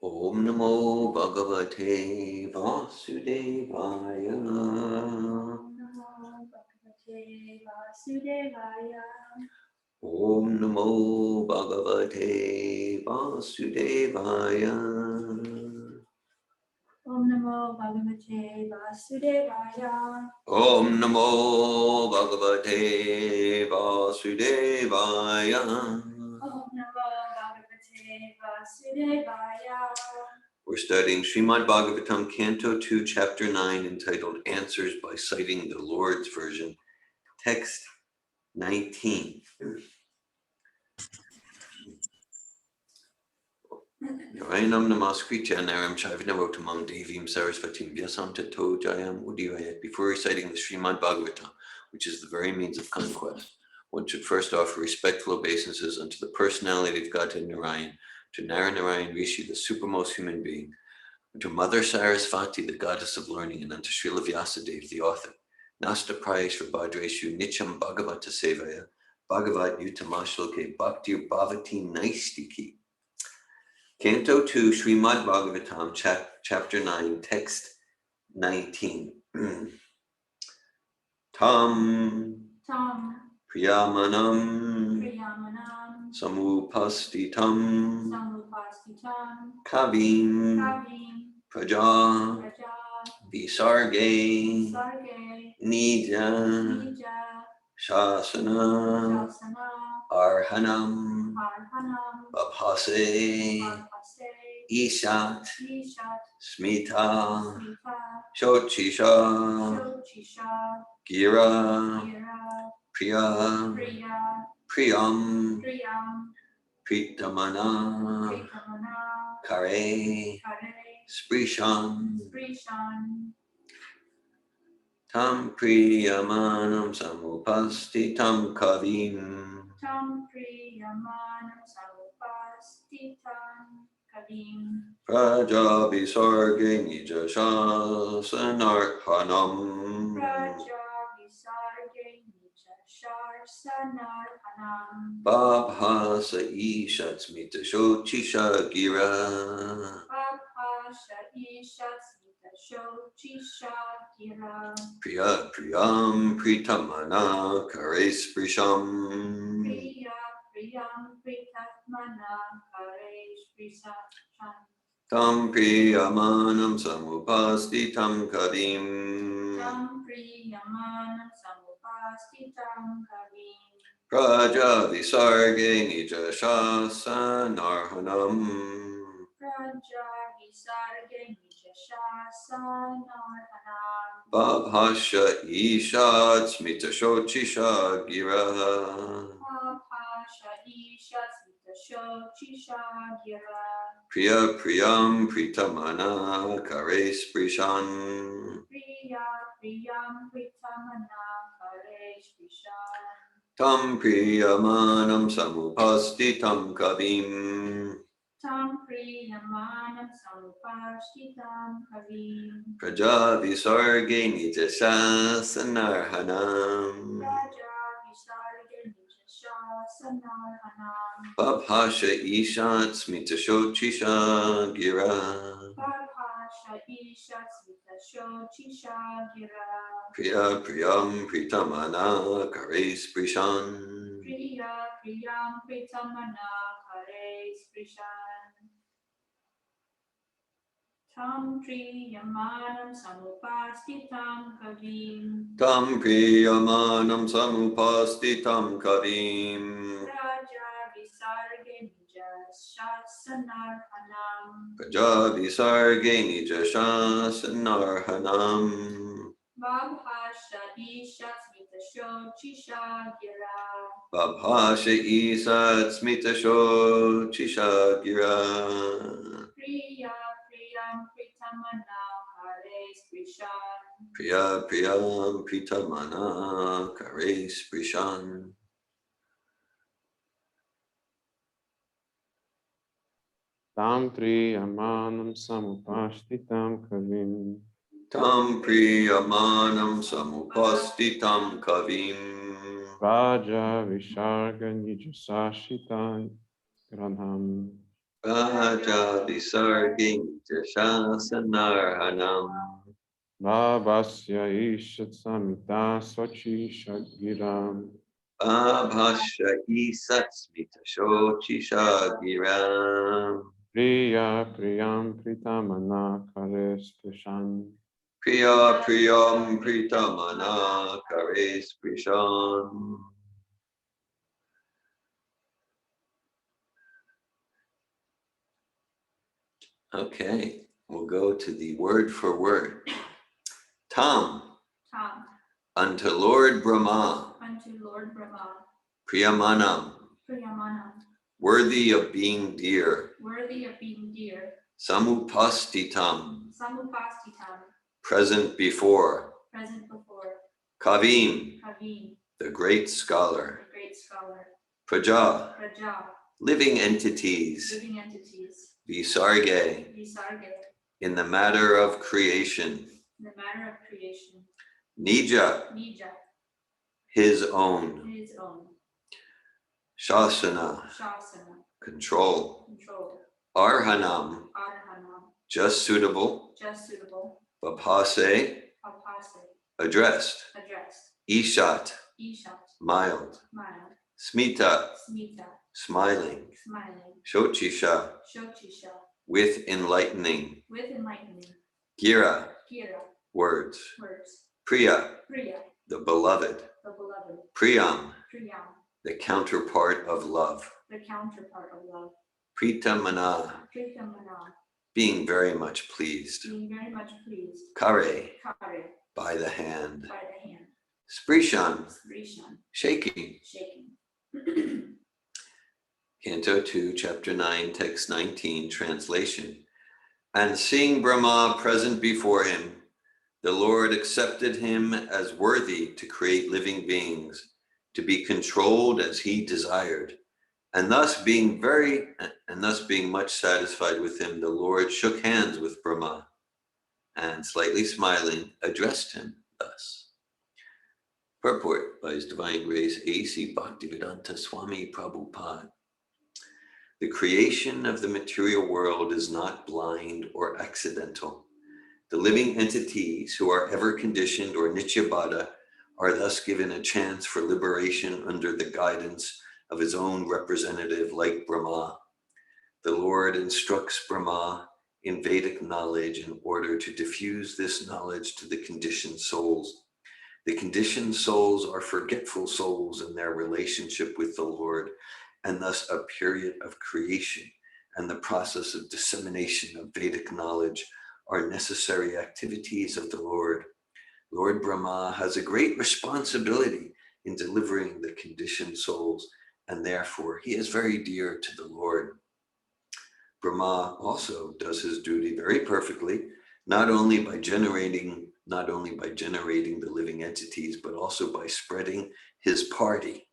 Om Namo Bhagavate Vasudevaya. Om Namo Bhagavate Vasudevaya. Om Namo Bhagavate Vasudevaya. Om Namo Bhagavate Vasudevaya. Om Namo Bhagavate Vasudevaya. Om Namo Bhagavate Vasudevaya. We're studying Srimad Bhagavatam, Canto 2, Chapter 9, entitled Answers by Citing the Lord's Version, Text 19. Narayanam namaskritya naram charvinavotamam devim sarasvatim vyasam tato jayam udivayat. Before reciting the Srimad Bhagavatam, which is the very means of conquest, one should first offer respectful obeisances unto the personality of Godhead Narayan, to Narayan Rishi, the supermost human being, unto Mother Sarasvati, the goddess of learning, and unto Srila Vyasadeva, the author. Nasta Prayeshva Bhadreshu Nicham Bhagavata Sevaya Bhagavat Yutamashloke Bhaktir Bhavati Naistiki. Canto 2, Srimad Bhagavatam, Chapter 9, Text 19. Tam Priyamanam Samupastitam Kavim Praja Visarge Nija Shasana Arhanam Babhase Ishat Smita Shochisha Gira Priya Priyam Pritamana Kare Sprishan Tam Priyamanam Samupasti Tam Kavim Praja Visarge Nija Shasanarhanam Babhasa Ishatsmita Shochisha Gira Priya Priyam Pritamana Kare Sprisham Tam Priyamanam Samupasti Tam Kavim Praja Visarge Nija Shasanarhanam Babhasha Ishat Smita Shochisha Gira Priya Priyam Pritamana Kare Sprishan Tam Priyamanam Samupasti Tam Kavim Praja Visarge Nija Shasanarhanam Babhasha Ishat Smita Shochisha Gira Priya Priyam Pritamana Kare Sprishan Tam Priyamanam Samupastitam Kavim Tam Priyamanam Samupastitam Kavim Raja Visarge Nija Shasanarhanam Praja Visarge Nija Shasanarhanam Babhasha Ishat Smita Shochisha Gira Babhasha Isat Smita Shochisha Gira Priya Priyam Pritamana Kare Sprishan Priya Priyam Pritamana Kare Sprishan Tam Priyamanam Samupastitam Kavim Tam Priyamanam Samupastitam Kavim Raja Visharga Nijasashita Granham Raja Visarging Shasanarhanam Bhavasya Ishat Samita Swachi Shagiram Abhasha Isatsmita Shochisha Giram Priya Priyam Pritamana Kares Prishan Priya Priyam Pritamana Kares Prishan. Okay, we'll go to the word for word. Tam, Tam, unto Lord Brahma, unto Lord Brahma, Priyamanam, Priyamanam, worthy of being dear, worthy of being dear, Samupastitam, Samupastitam, present before, present before, Kavim, Kavim, the great scholar, the great scholar, Praja, Praja, living entities, living entities, Visarge, Visarge, in the matter of creation, in the matter of creation, Nija, Nija, his own, his own, Shasana, Shasana, control, control, Arhanam, Arhanam, just suitable, just suitable, Vapase, Apase, addressed, addressed, Ishat, Ishat, mild, mild, Smita, Smita, smiling, smiling, Shochisha, Shochisha, with enlightening, with enlightening, Gira, Gira, words, words, Priya, Priya, the beloved, the beloved, Priyam, Priyam, the counterpart of love, the counterpart of love, Pritamana, Pritamana, being very much pleased, being very much pleased, Kare, Kare, by the hand, by the hand, Sprishan, Sprishan, shaking. shaking. Canto 2, Chapter 9, Text 19, translation. And seeing Brahma present before him, the Lord accepted him as worthy to create living beings, to be controlled as he desired. And thus being much satisfied with him, the Lord shook hands with Brahma and, slightly smiling, addressed him thus. Purport by His Divine Grace A.C. Bhaktivedanta Swami Prabhupada. The creation of the material world is not blind or accidental. The living entities who are ever conditioned or nityabada are thus given a chance for liberation under the guidance of his own representative like Brahma. The Lord instructs Brahma in Vedic knowledge in order to diffuse this knowledge to the conditioned souls. The conditioned souls are forgetful souls in their relationship with the Lord, and thus a period of creation and the process of dissemination of Vedic knowledge are necessary activities of the Lord. Lord Brahma has a great responsibility in delivering the conditioned souls, and therefore he is very dear to the Lord. Brahma also does his duty very perfectly, not only by generating the living entities, but also by spreading his party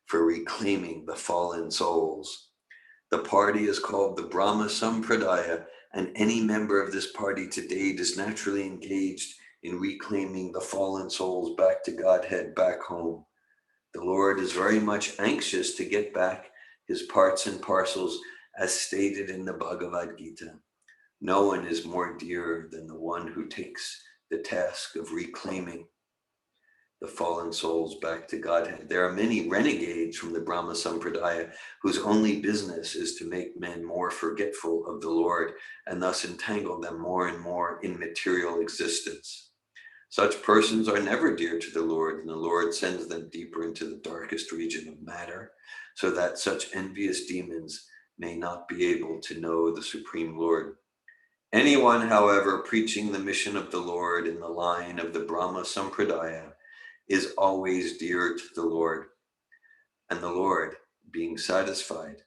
for reclaiming the fallen souls. The party is called the Brahma Sampradaya, and any member of this party to date is naturally engaged in reclaiming the fallen souls back to Godhead, back home. The Lord is very much anxious to get back his parts and parcels as stated in the Bhagavad Gita. No one is more dear than the one who takes the task of reclaiming the fallen souls back to Godhead. There are many renegades from the Brahma Sampradaya whose only business is to make men more forgetful of the Lord and thus entangle them more and more in material existence. Such persons are never dear to the Lord, and the Lord sends them deeper into the darkest region of matter, so that such envious demons may not be able to know the Supreme Lord. Anyone, however, preaching the mission of the Lord in the line of the Brahma Sampradaya is always dear to the Lord, and the Lord, being satisfied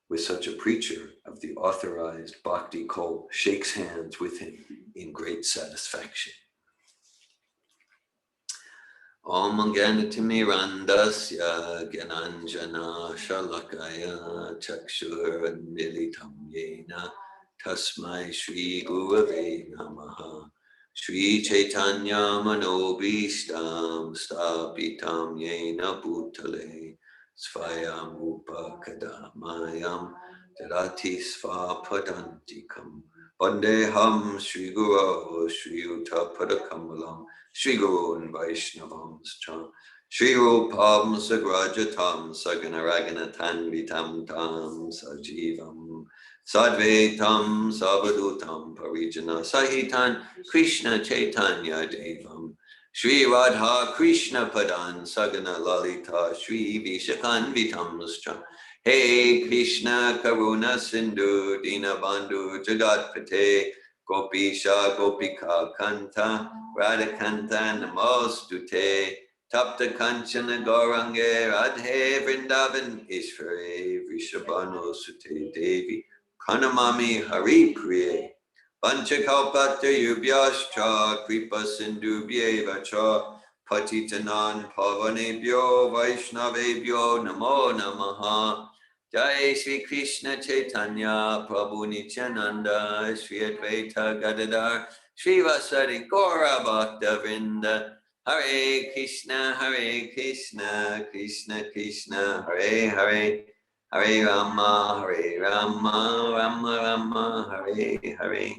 with such a preacher of the authorized bhakti cult, shakes hands with him in great satisfaction. Om Ganatimirandasya Gyananjana Shalakaya Chakshur Militam Yena Tasmai Shri Gurave Namaha Shri Chaitanya Manobishtam Stapitam Yena Bhutale Svayam Upakadamayam Dadati Sva Padantikam Vandeham Sri Guru Sri Uta Padakamalam Sri Guru and Vaishnavam Sri Rupam Sagrajatam Saganaraganatam Vitam Tam Sajivam Sadvetam Savadutam Parijana Sahitan Krishna Chaitanya Devam Sri Radha Krishna Padan Sagana Lalita Sri Vishakan Vitam Hey Krishna Karuna Sindhu Dinabandhu Jagatpate Gopisha Gopika Kanta Radhakanta Namostute Tapta Kanchana Gaurange Radhe Vrindavan Ishvare Vrishabhano Sute Devi Pranamami Hari Priye Panchakalpata Yubhyascha Kripa Sindhu Vyevacha Patitanan Pavanebhyo Vaishnavebhyo Namo Namaha Jai Shri Krishna Chaitanya Prabhu Nityananda Shri Advaita Gadadhar Shri Vasari Gaura Bhakta Vrinda Hare Krishna Krishna Krishna Hare Hare Hare Rama Rama Rama Hare Hare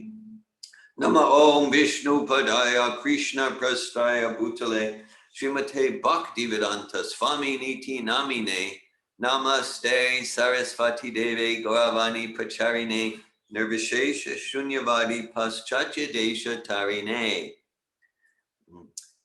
Nama Om Vishnu Padaya Krishna Prastaya Bhutale Srimate Bhaktivedanta Swami Niti Namine Namaste Sarasvati Deve Gauravani Pacharine Nirvishesha Shunyavadi Paschatya Desha Tarine.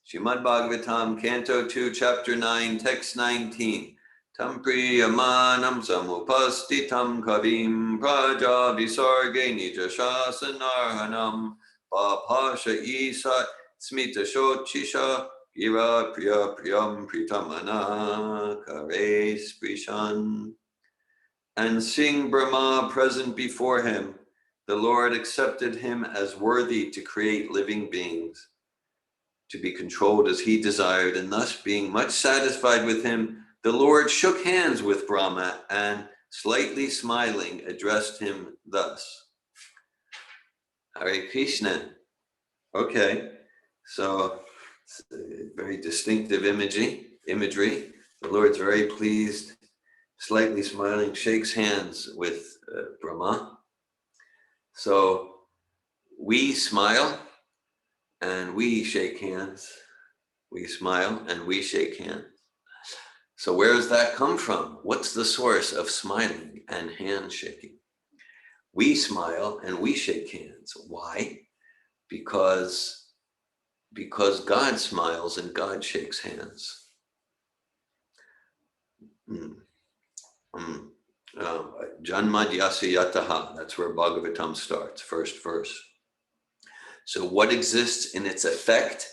Srimad Bhagavatam, Canto 2, Chapter 9, Text 19. Tam priyamanam samupastitam kavim praja visarge nija shasanarhanam papasha isa smita shochisha gira priya priyam pritamana kare sprishan. And seeing Brahma present before him, the Lord accepted him as worthy to create living beings, to be controlled as he desired, and thus being much satisfied with him, the Lord shook hands with Brahma and, slightly smiling, addressed him thus. Hare Krishna. Okay, so it's a very distinctive imagery. The Lord's very pleased, slightly smiling, shakes hands with Brahma. So we smile and we shake hands. We smile and we shake hands. So where does that come from? What's the source of smiling and handshaking? We smile and we shake hands. Why? Because God smiles and God shakes hands. Janmadhyasya yataha, that's where Bhagavatam starts, first verse. So what exists in its effect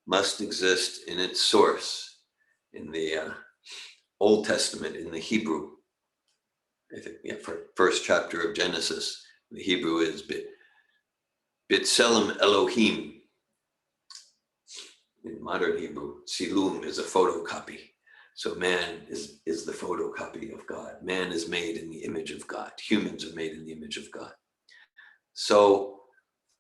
must exist in its source. In the Old Testament, in the Hebrew, I think, first chapter of Genesis, the Hebrew is B'Tselem Elohim. In modern Hebrew, Tsilum is a photocopy. So man is the photocopy of God. Man is made in the image of God. Humans are made in the image of God. So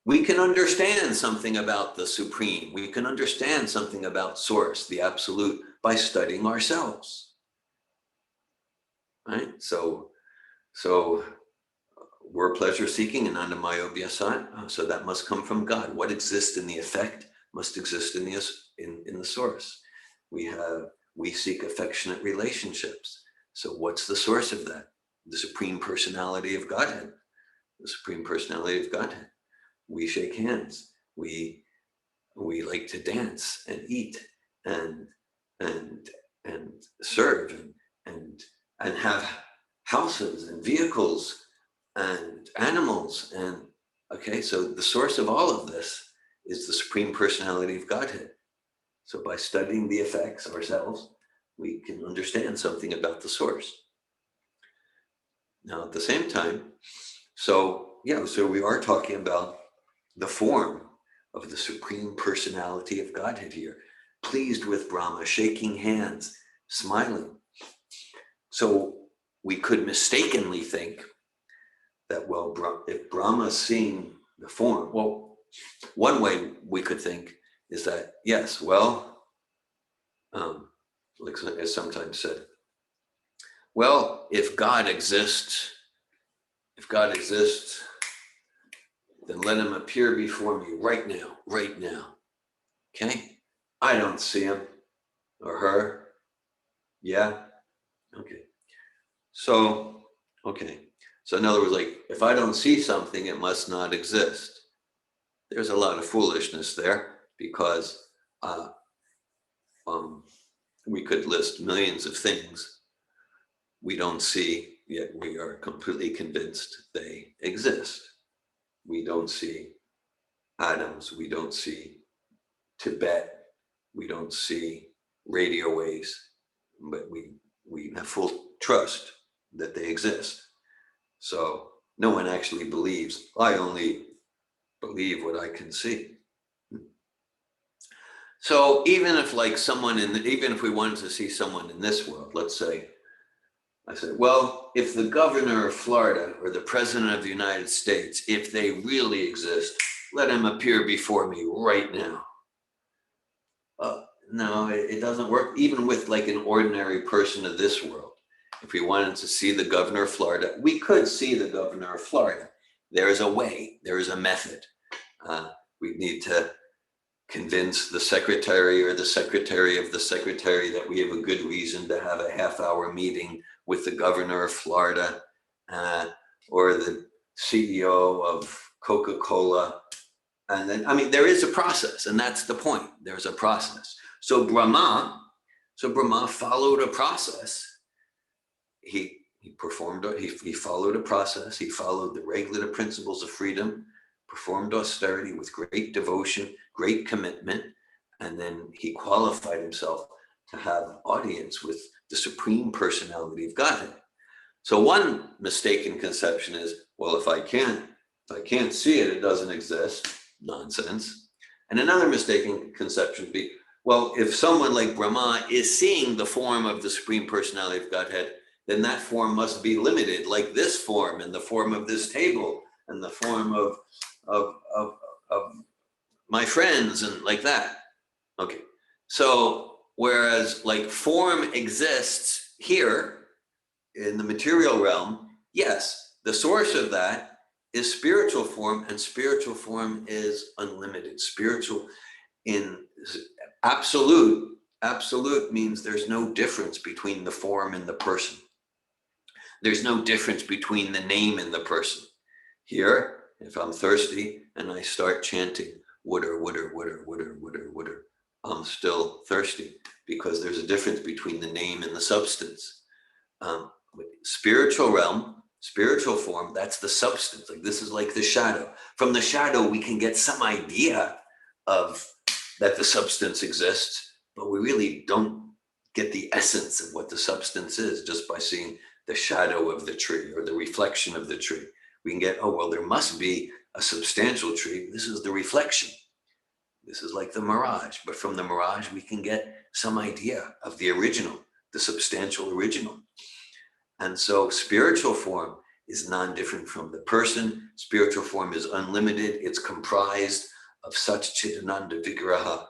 we can understand something about the Supreme. We can understand something about Source, the Absolute, by studying ourselves. Right? So we're pleasure seeking and Anandamayo Vyasat. So that must come from God. What exists in the effect must exist in the source. We seek affectionate relationships. So what's the source of that? The Supreme Personality of Godhead. The Supreme Personality of Godhead. We shake hands. We like to dance and eat and serve and have houses and vehicles and animals. And okay, so the source of all of this is the Supreme Personality of Godhead. So by studying the effects ourselves, we can understand something about the source. Now at the same time, so we are talking about the form of the Supreme Personality of Godhead here, pleased with Brahma, shaking hands, smiling. So we could mistakenly think that, well, if Brahma's seeing the form, well, one way we could think is that, yes, well, like as sometimes said, well, if God exists if God exists, then let him appear before me right now, right now. Okay? I don't see him or her. Yeah? Okay. So, okay. So in other words, like, if I don't see something, it must not exist. There's a lot of foolishness there because we could list millions of things we don't see, yet we are completely convinced they exist. We don't see atoms, we don't see Tibet, we don't see radio waves, but we have full trust that they exist. So no one actually believes. I only believe what I can see. So even if like someone even if we wanted to see someone in this world, let's say, I said, well, if the governor of Florida or the president of the United States, if they really exist, let him appear before me right now. No, it doesn't work. Even with like an ordinary person of this world, if we wanted to see the governor of Florida, we could see the governor of Florida. There is a way, there is a method. We need to convince the secretary or the secretary of the secretary that we have a good reason to have a half-hour meeting with the governor of Florida or the CEO of Coca-Cola. And then, I mean, there is a process, and that's the point. There's a process. So Brahma followed a process. He followed a process. He followed the regulative principles of freedom, performed austerity with great devotion, great commitment, and then he qualified himself to have audience with the Supreme Personality of Godhead. So one mistaken conception is, well, if I can't see it, it doesn't exist. Nonsense. And another mistaken conception would be, well, if someone like Brahma is seeing the form of the Supreme Personality of Godhead, then that form must be limited, like this form and the form of this table and the form of my friends and like that. Okay. So whereas like form exists here in the material realm, yes, the source of that is spiritual form, and spiritual form is unlimited. Spiritual in absolute means there's no difference between the form and the person. There's no difference between the name and the person. Here, if I'm thirsty and I start chanting, water, water, water, water, water, water, I'm still thirsty because there's a difference between the name and the substance. Spiritual realm, spiritual form, that's the substance. Like this is like the shadow. From the shadow, we can get some idea of that the substance exists, but we really don't get the essence of what the substance is just by seeing the shadow of the tree or the reflection of the tree. We can get, oh, well, there must be a substantial tree. This is the reflection. This is like the mirage, but from the mirage, we can get some idea of the original, the substantial original. And so spiritual form is non-different from the person. Spiritual form is unlimited. It's comprised of such Chidananda Vigraha.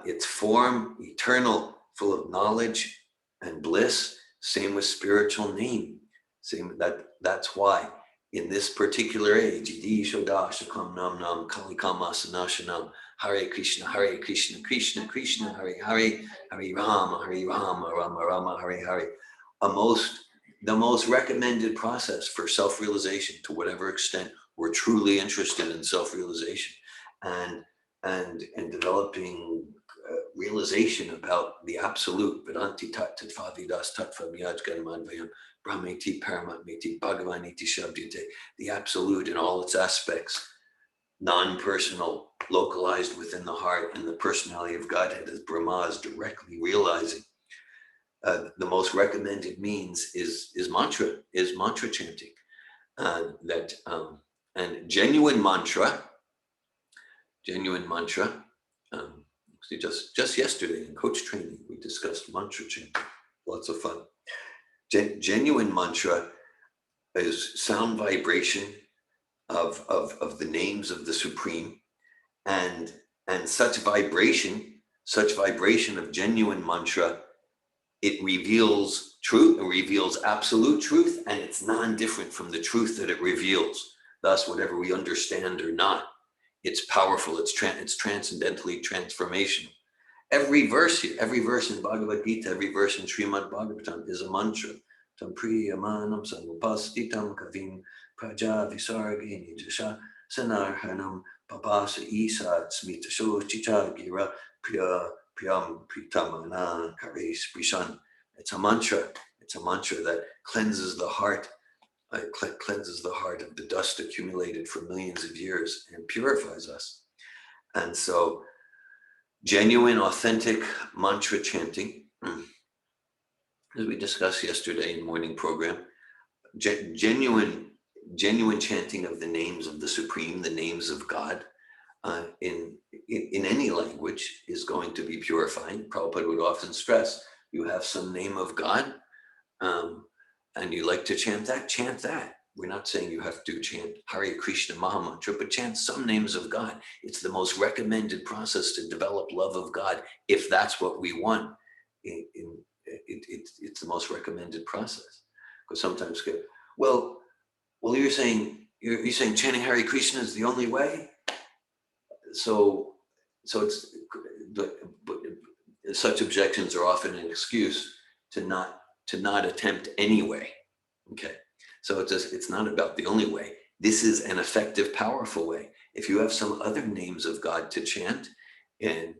It's form, eternal, full of knowledge and bliss. Same with spiritual name. That's why in this particular age, Idi Shoda Shakam Nam Nam Kalikama Sanashanam, Hare Krishna, Krishna Krishna, Hare Hare, Hare Rama, Rama Rama, Hare Hare. The most recommended process for self-realization, to whatever extent we're truly interested in self-realization and developing realization about the absolute, Vedanti Tat Tattva Vidas Tattva Myaj Ganamadvayam Brahmeti Paramatmeti Bhagavaniti Shabdyate, the absolute in all its aspects, non-personal, localized within the heart, and the personality of Godhead as Brahma is directly realizing. The most recommended means is mantra chanting. And genuine mantra. Just yesterday in coach training, we discussed mantra chanting. Lots of fun. Genuine mantra is sound vibration of the names of the Supreme, and such vibration of genuine mantra it reveals truth, it reveals absolute truth, and it's non-different from the truth that it reveals. Thus, whatever we understand or not, it's powerful, it's transcendentally transformational. Every verse here, every verse in Bhagavad Gita, every verse in Srimad Bhagavatam is a mantra. Tam priyamanam samupastitam kavim praja visargini jasha sanarhanam papasa isa smitasho chicha gira priyam pritamana kares prishan. It's a mantra. It's a mantra that cleanses the heart. Cleanses the heart of the dust accumulated for millions of years and purifies us. And so genuine, authentic mantra chanting, as we discussed yesterday in the morning program, genuine chanting of the names of the Supreme, the names of God, in any language is going to be purifying. Prabhupada would often stress, you have some name of God, and you like to chant that, chant that. We're not saying you have to chant Hare Krishna Mahamantra, but chant some names of God. It's the most recommended process to develop love of God, if that's what we want. It's the most recommended process. Because sometimes, well, you're saying chanting Hare Krishna is the only way. So it's, but such objections are often an excuse to not attempt anyway. Okay. So it's not about the only way. This is an effective, powerful way. If you have some other names of God to chant in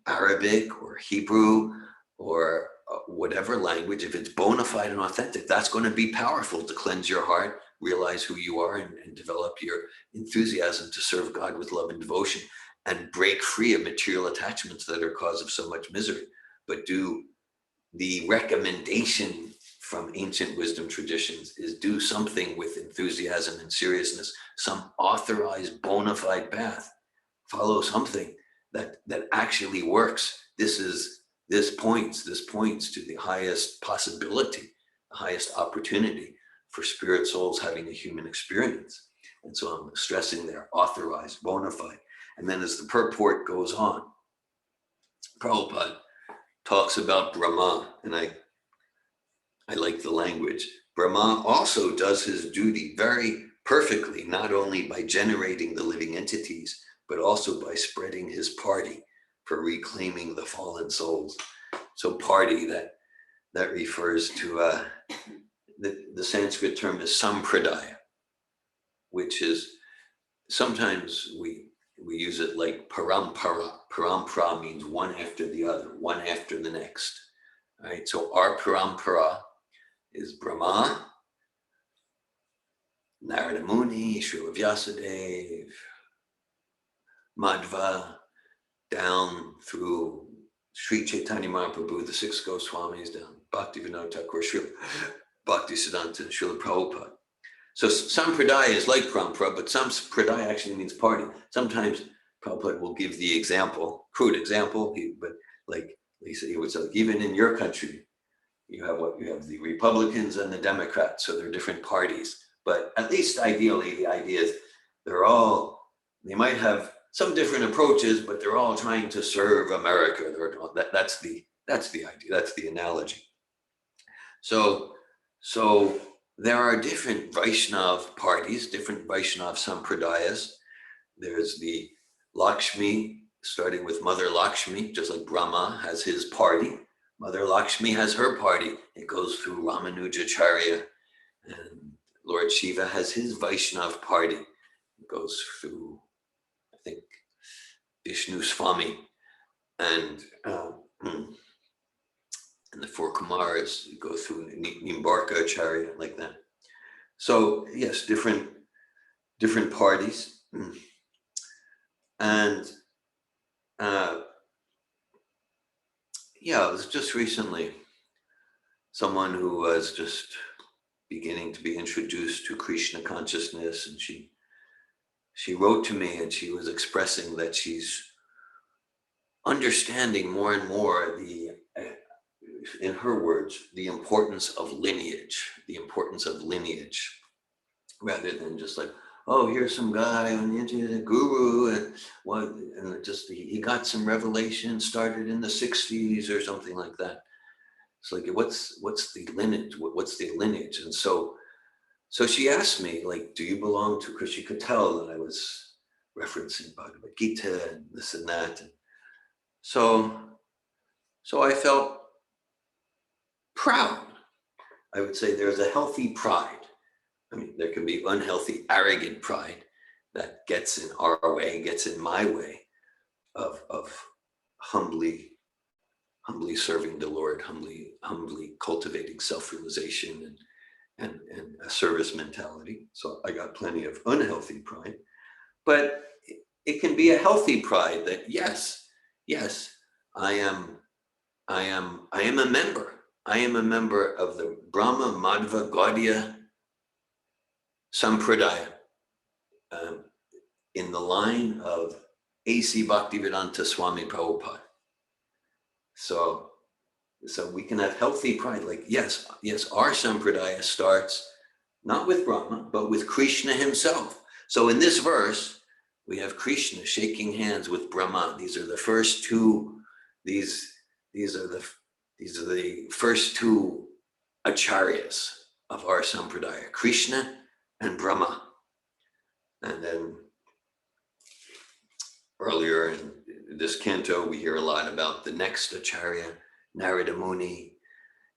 Arabic or Hebrew or whatever language, if it's bona fide and authentic, that's going to be powerful to cleanse your heart, realize who you are, and develop your enthusiasm to serve God with love and devotion, and break free of material attachments that are cause of so much misery. But the recommendation from ancient wisdom traditions is do something with enthusiasm and seriousness, some authorized bona fide path. Follow something that actually works. This points to the highest possibility, the highest opportunity for spirit souls having a human experience. And so I'm stressing there, authorized, bona fide. And then as the purport goes on, Prabhupada talks about Brahma, and I like the language. Brahma also does his duty very perfectly, not only by generating the living entities, but also by spreading his party for reclaiming the fallen souls. So party, that refers to the Sanskrit term is sampradaya, which is sometimes we use it like parampara. Parampara means one after the other, one after the next. Right? So our parampara is Brahma, Narada Muni, Srila Vyasadeva, Madhva, down through Sri Chaitanya Mahaprabhu, the six Goswamis, down Bhaktivinoda Thakur, Srila Bhaktisiddhanta, and Srila Prabhupada. So sampradaya is like parampara, but sampradaya actually means party. Sometimes Prabhupada will give the example, crude example, but like he would say, even in your country, you have the Republicans and the Democrats, so they're different parties. But at least ideally, the idea is they might have some different approaches, but they're all trying to serve America. That's the idea. That's the analogy. So there are different Vaishnav parties, different Vaishnav sampradayas. There's the Lakshmi, starting with Mother Lakshmi, just like Brahma has his party. Mother Lakshmi has her party. It goes through Ramanujacharya, and Lord Shiva has his Vaishnav party. It goes through, I think, Vishnu Swami, and the four Kumaras go through Nimbarka Acharya, like that. So yes, different parties, and it was just recently someone who was just beginning to be introduced to Krishna consciousness, and she wrote to me, and she was expressing that she's understanding more and more in her words, the importance of lineage, rather than just like, oh, here's some guy on the internet, a guru, and he got some revelation, started in the 60s or something like that. It's like, what's the lineage? What's the lineage? And so she asked me, like, do you belong to Krishna? She could tell that I was referencing Bhagavad Gita and this and that. And so I felt proud. I would say there's a healthy pride. I mean, there can be unhealthy, arrogant pride that gets in our way, gets in my way of humbly serving the Lord, humbly cultivating self-realization and a service mentality. So I got plenty of unhealthy pride, but it can be a healthy pride that yes, I am a member. I am a member of the Brahma Madhva Gaudiya Sampradaya, in the line of A.C. Bhaktivedanta Swami Prabhupada. So we can have healthy pride, like, yes, our Sampradaya starts not with Brahma, but with Krishna himself. So in this verse, we have Krishna shaking hands with Brahma. These are the first two, these are the first two acharyas of our Sampradaya, Krishna and Brahma. And then earlier in this canto, we hear a lot about the next acharya, Narada Muni,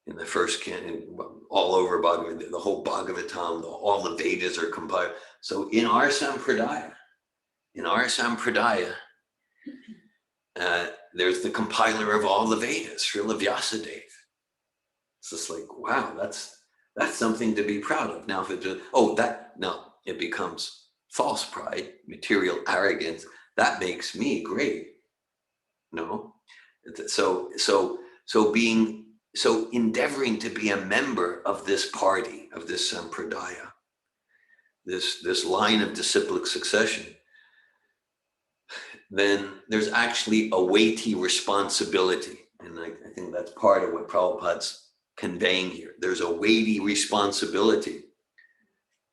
in the first canto, all over Bhagavad, the whole Bhagavatam, all the Vedas are compiled. So in our Sampradaya, there's the compiler of all the Vedas, Srila Vyasadeva. It's just like, wow, that's something to be proud of. Now, if it becomes false pride, material arrogance, that makes me great. No, so endeavoring to be a member of this party, of this sampradaya, this line of disciplic succession, then there's actually a weighty responsibility. And I think that's part of what Prabhupada's conveying here. There's a weighty responsibility.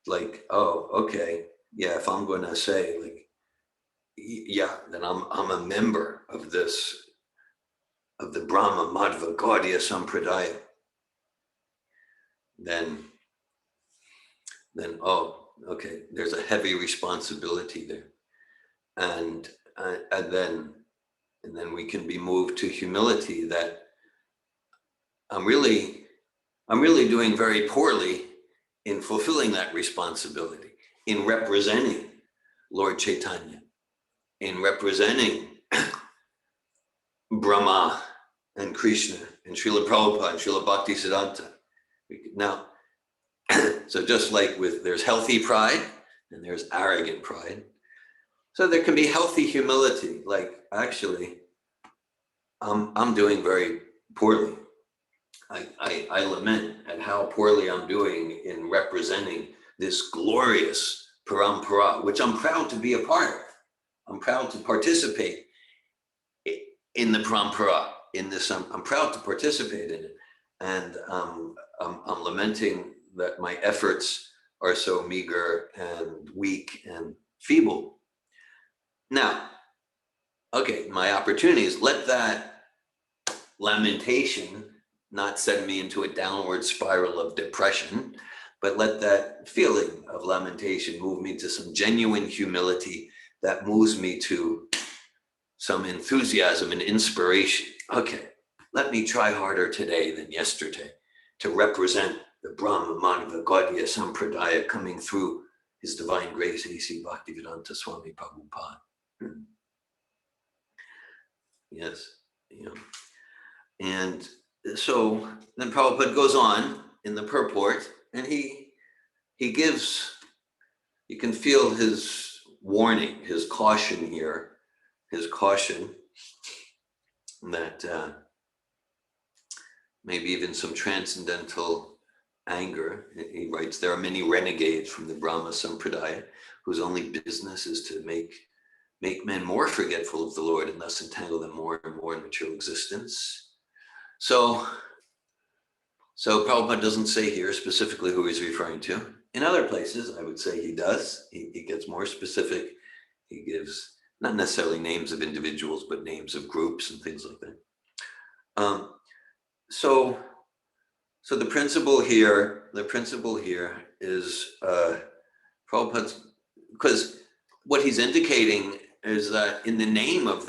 Like, oh, okay, yeah, if I'm going to say, like, yeah, then I'm a member of this, of the Brahma Madhva Gaudiya Sampradaya. Then, oh, okay, there's a heavy responsibility there. And then we can be moved to humility that I'm really doing very poorly in fulfilling that responsibility, in representing Lord Chaitanya, in representing Brahma and Krishna and Srila Prabhupada and Srila Bhaktisiddhanta. Now, so just like there's healthy pride and there's arrogant pride, so there can be healthy humility. Like, actually, I'm doing very poorly. I lament at how poorly I'm doing in representing this glorious parampara, which I'm proud to be a part of. I'm proud to participate in the parampara, in this. I'm proud to participate in it, and I'm lamenting that my efforts are so meager and weak and feeble. Now, okay, my opportunities, let that lamentation not send me into a downward spiral of depression, but let that feeling of lamentation move me to some genuine humility that moves me to some enthusiasm and inspiration. Okay, let me try harder today than yesterday to represent the Brahma Madhva Gaudiya Sampradaya coming through His Divine Grace, A.C. Bhaktivedanta Swami Prabhupada. Yes, and so then Prabhupada goes on in the purport, and he gives, you can feel his warning, his caution here, that maybe even some transcendental anger. He writes, there are many renegades from the Brahma Sampradaya whose only business is to make men more forgetful of the Lord and thus entangle them more and more in material existence. So Prabhupada doesn't say here specifically who he's referring to. In other places, I would say he does. He gets more specific. He gives not necessarily names of individuals, but names of groups and things like that. So So the principle here is Prabhupada's, because what he's indicating is that in the name of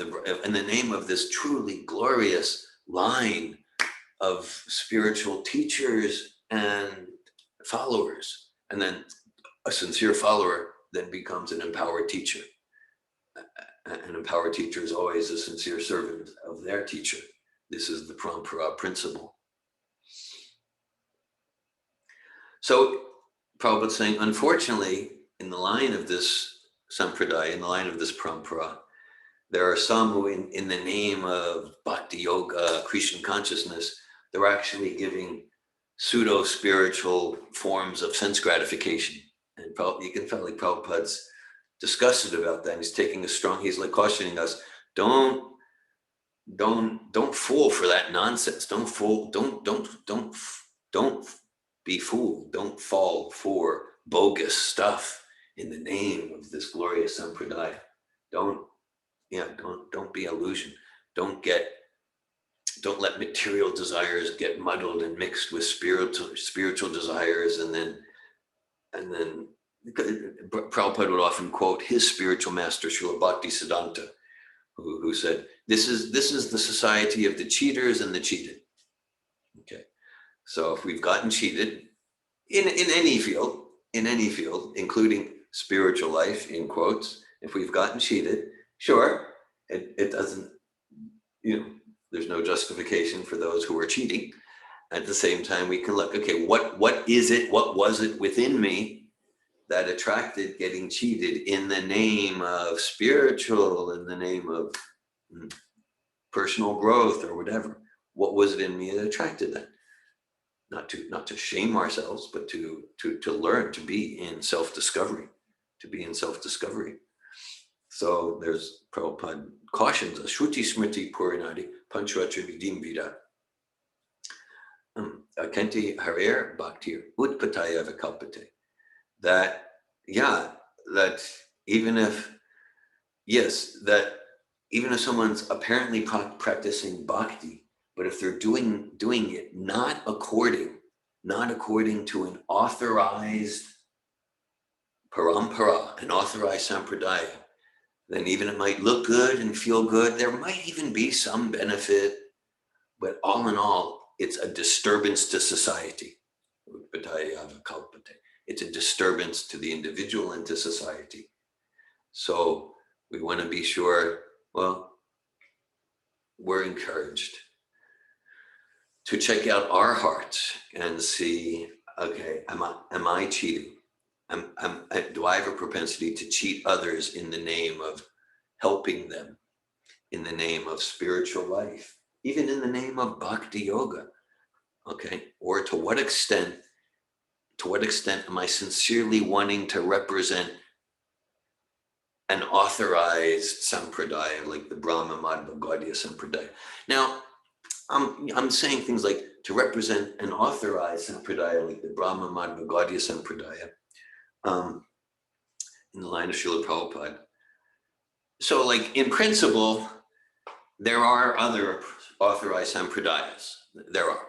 this truly glorious line of spiritual teachers and followers, and then a sincere follower then becomes an empowered teacher. An empowered teacher is always a sincere servant of their teacher. This is the Parampara principle. So Prabhupada's saying, unfortunately, in the line of this sampradaya, in the line of this parampara, there are some who in the name of bhakti yoga, Krishna consciousness, they're actually giving pseudo-spiritual forms of sense gratification. And you can feel like Prabhupada's disgusted about that. And he's like cautioning us, don't fool for that nonsense. Don't be fooled. Don't fall for bogus stuff in the name of this glorious sampradaya. Don't be illusion. Don't let material desires get muddled and mixed with spiritual desires, and then Prabhupada would often quote his spiritual master, Srila Bhaktisiddhanta, who said, this is the society of the cheaters and the cheated. Okay. So if we've gotten cheated in any field, including spiritual life, in quotes, if we've gotten cheated, sure, it doesn't, there's no justification for those who are cheating. At the same time, we can look, okay, what was it within me that attracted getting cheated in the name of spiritual, in the name of personal growth or whatever? What was it in me that attracted that? Not to shame ourselves, but to learn to be in self-discovery, So there's Prabhupada cautions us, Shruti Smriti Purinadi Panchvatra Vidim Vida Akenti Harer Bhaktir Utpataya Vikalpate. That even if someone's apparently practicing bhakti, but if they're doing it not according to an authorized parampara, an authorized sampradaya, then even it might look good and feel good. There might even be some benefit, but all in all, it's a disturbance to society. It's a disturbance to the individual and to society. So we want to be sure, we're encouraged to check out our hearts and see, okay, am I cheating? Do I have a propensity to cheat others in the name of helping them, in the name of spiritual life, even in the name of bhakti yoga? Okay, or to what extent am I sincerely wanting to represent an authorized sampradaya like the Brahma Madhva Gaudiya sampradaya? Now, I'm saying things like to represent an authorized sampradaya like the Brahma Madhva Gaudiya sampradaya in the line of Srila Prabhupada. So like in principle, there are other authorized sampradayas. There are.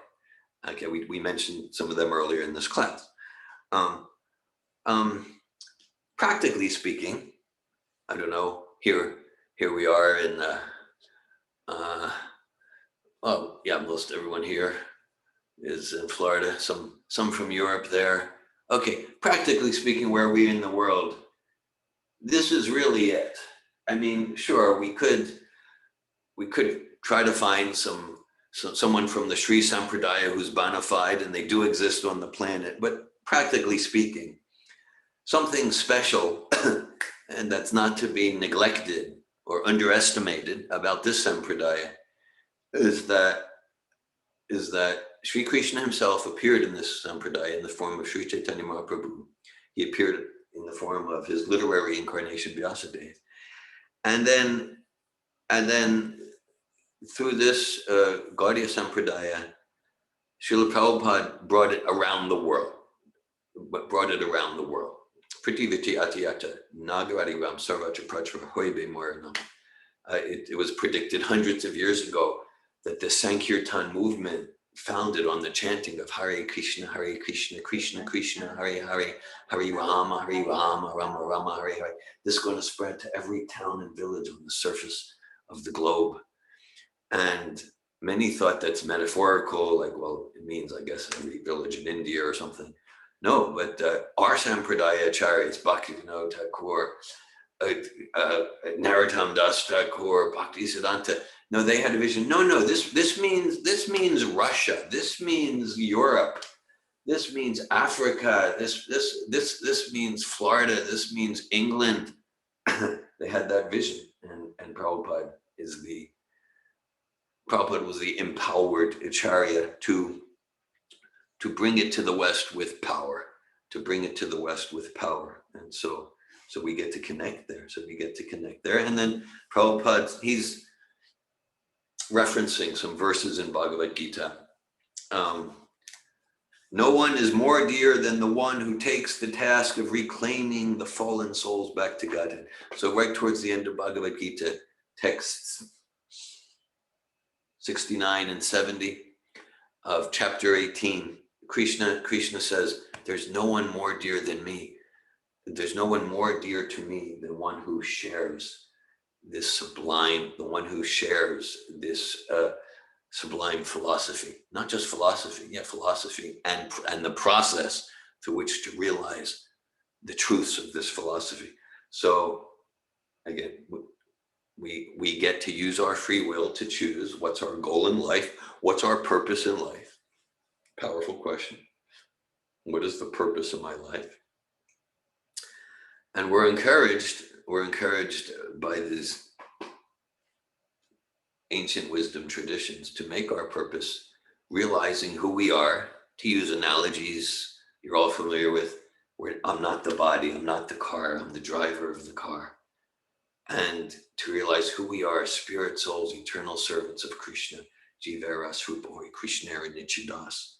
Okay, we mentioned some of them earlier in this class. Practically speaking, I don't know, here we are in, most everyone here is in Florida, some from Europe there. Okay, practically speaking, where are we in the world? This is really it. I mean, sure, we could try to find someone from the Sri Sampradaya who's bona fide, and they do exist on the planet, but practically speaking, something special and that's not to be neglected or underestimated about this sampradaya is that Sri Krishna himself appeared in this sampradaya in the form of Sri Chaitanya Mahaprabhu. He appeared in the form of his literary incarnation Vyasadeva. And then through this Gaudiya Sampradaya, Srila Prabhupada brought it around the world. Prativiti Atiyata Nagaradi Ram Sarvatra Prachva Hoibe Moranam. It was predicted hundreds of years ago that the Sankirtan movement founded on the chanting of Hare Krishna, Krishna Krishna, Hare Hare, Hare Rama, Rama Rama, Hare Hare. This is going to spread to every town and village on the surface of the globe. And many thought that's metaphorical, like, well, it means, I guess, every village in India or something. No, but our Sampradaya Acharyas, Bhaktivinoda Thakur, Narottam Das Thakur, Bhaktisiddhanta, no, they had a vision. No, this means Russia. This means Europe. This means Africa. This means Florida. This means England. They had that vision, and Prabhupada was the empowered Acharya to bring it to the West with power, and so we get to connect there. And then Prabhupada, he's referencing some verses in Bhagavad Gita. No one is more dear than the one who takes the task of reclaiming the fallen souls back to Godhead. So right towards the end of Bhagavad Gita, texts 69 and 70 of chapter 18, Krishna says, there's no one more dear than me. There's no one more dear to me than one who shares this sublime, the one who shares this sublime philosophy, not just philosophy, yet philosophy and the process through which to realize the truths of this philosophy. So again, we get to use our free will to choose what's our goal in life, what's our purpose in life. Powerful question. What is the purpose of my life? And we're encouraged by these ancient wisdom traditions to make our purpose realizing who we are, to use analogies you're all familiar with, where I'm not the body, I'm not the car, I'm the driver of the car. And to realize who we are, spirit souls, eternal servants of Krishna, Jivara Srupahori, Krishna Nityadas.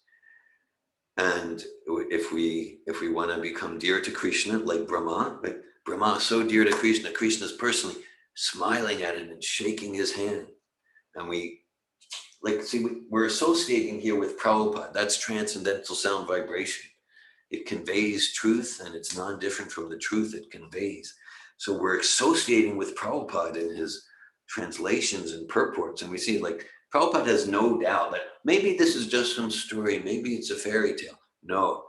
And if we want to become dear to Krishna, like Brahma, right? Brahma is so dear to Krishna, Krishna's personally smiling at him and shaking his hand. And we're associating here with Prabhupada. That's transcendental sound vibration. It conveys truth, and it's non-different from the truth it conveys. So we're associating with Prabhupada in his translations and purports. And we see, like, Prabhupada has no doubt that maybe this is just some story, maybe it's a fairy tale. No,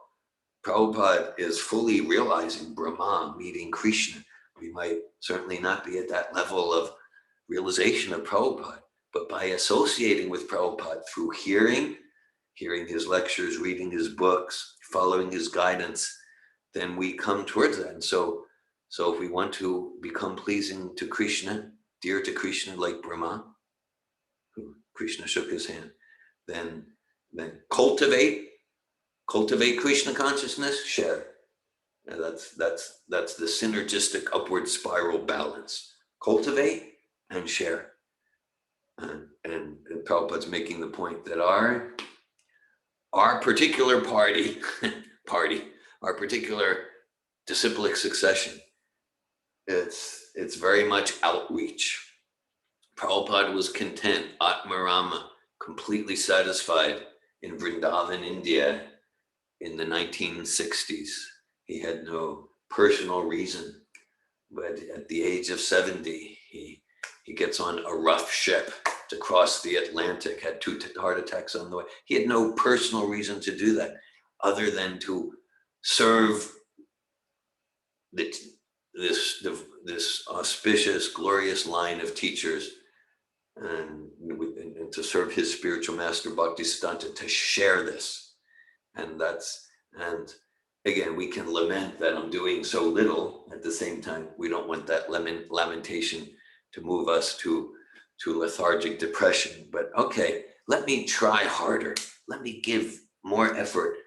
Prabhupada is fully realizing Brahma meeting Krishna. We might certainly not be at that level of realization of Prabhupada, but by associating with Prabhupada through hearing his lectures, reading his books, following his guidance, then we come towards that. And so if we want to become pleasing to Krishna, dear to Krishna like Brahma, who Krishna shook his hand, then cultivate Krishna consciousness, share. And that's the synergistic upward spiral balance. Cultivate and share. And Prabhupada's making the point that our particular party, our particular disciplic succession, it's very much outreach. Prabhupada was content, Atmarama, completely satisfied in Vrindavan, India in the 1960s. He had no personal reason, but at the age of 70, he gets on a rough ship to cross the Atlantic, had 2 heart attacks on the way. He had no personal reason to do that other than to serve this auspicious, glorious line of teachers, and to serve his spiritual master Bhaktisiddhanta, to share this. And again, we can lament that I'm doing so little. At the same time, we don't want that lamentation to move us to lethargic depression. But okay, let me try harder. Let me give more effort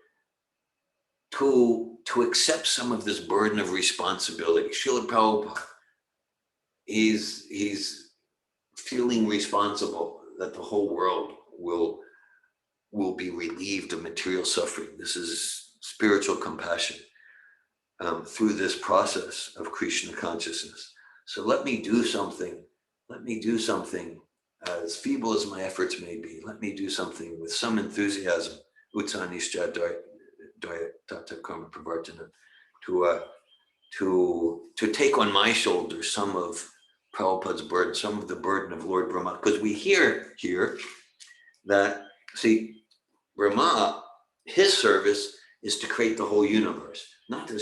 to accept some of this burden of responsibility. Srila Prabhupada, he's feeling responsible that the whole world will be relieved of material suffering. This is spiritual compassion through this process of Krishna consciousness. So let me do something as feeble as my efforts may be, let me do something with some enthusiasm, Utsanishja Daya Tata Karma Pravartana, to take on my shoulders some of Prabhupada's burden, some of the burden of Lord Brahma. Because we hear here that, see, Brahma, his service is to create the whole universe, not to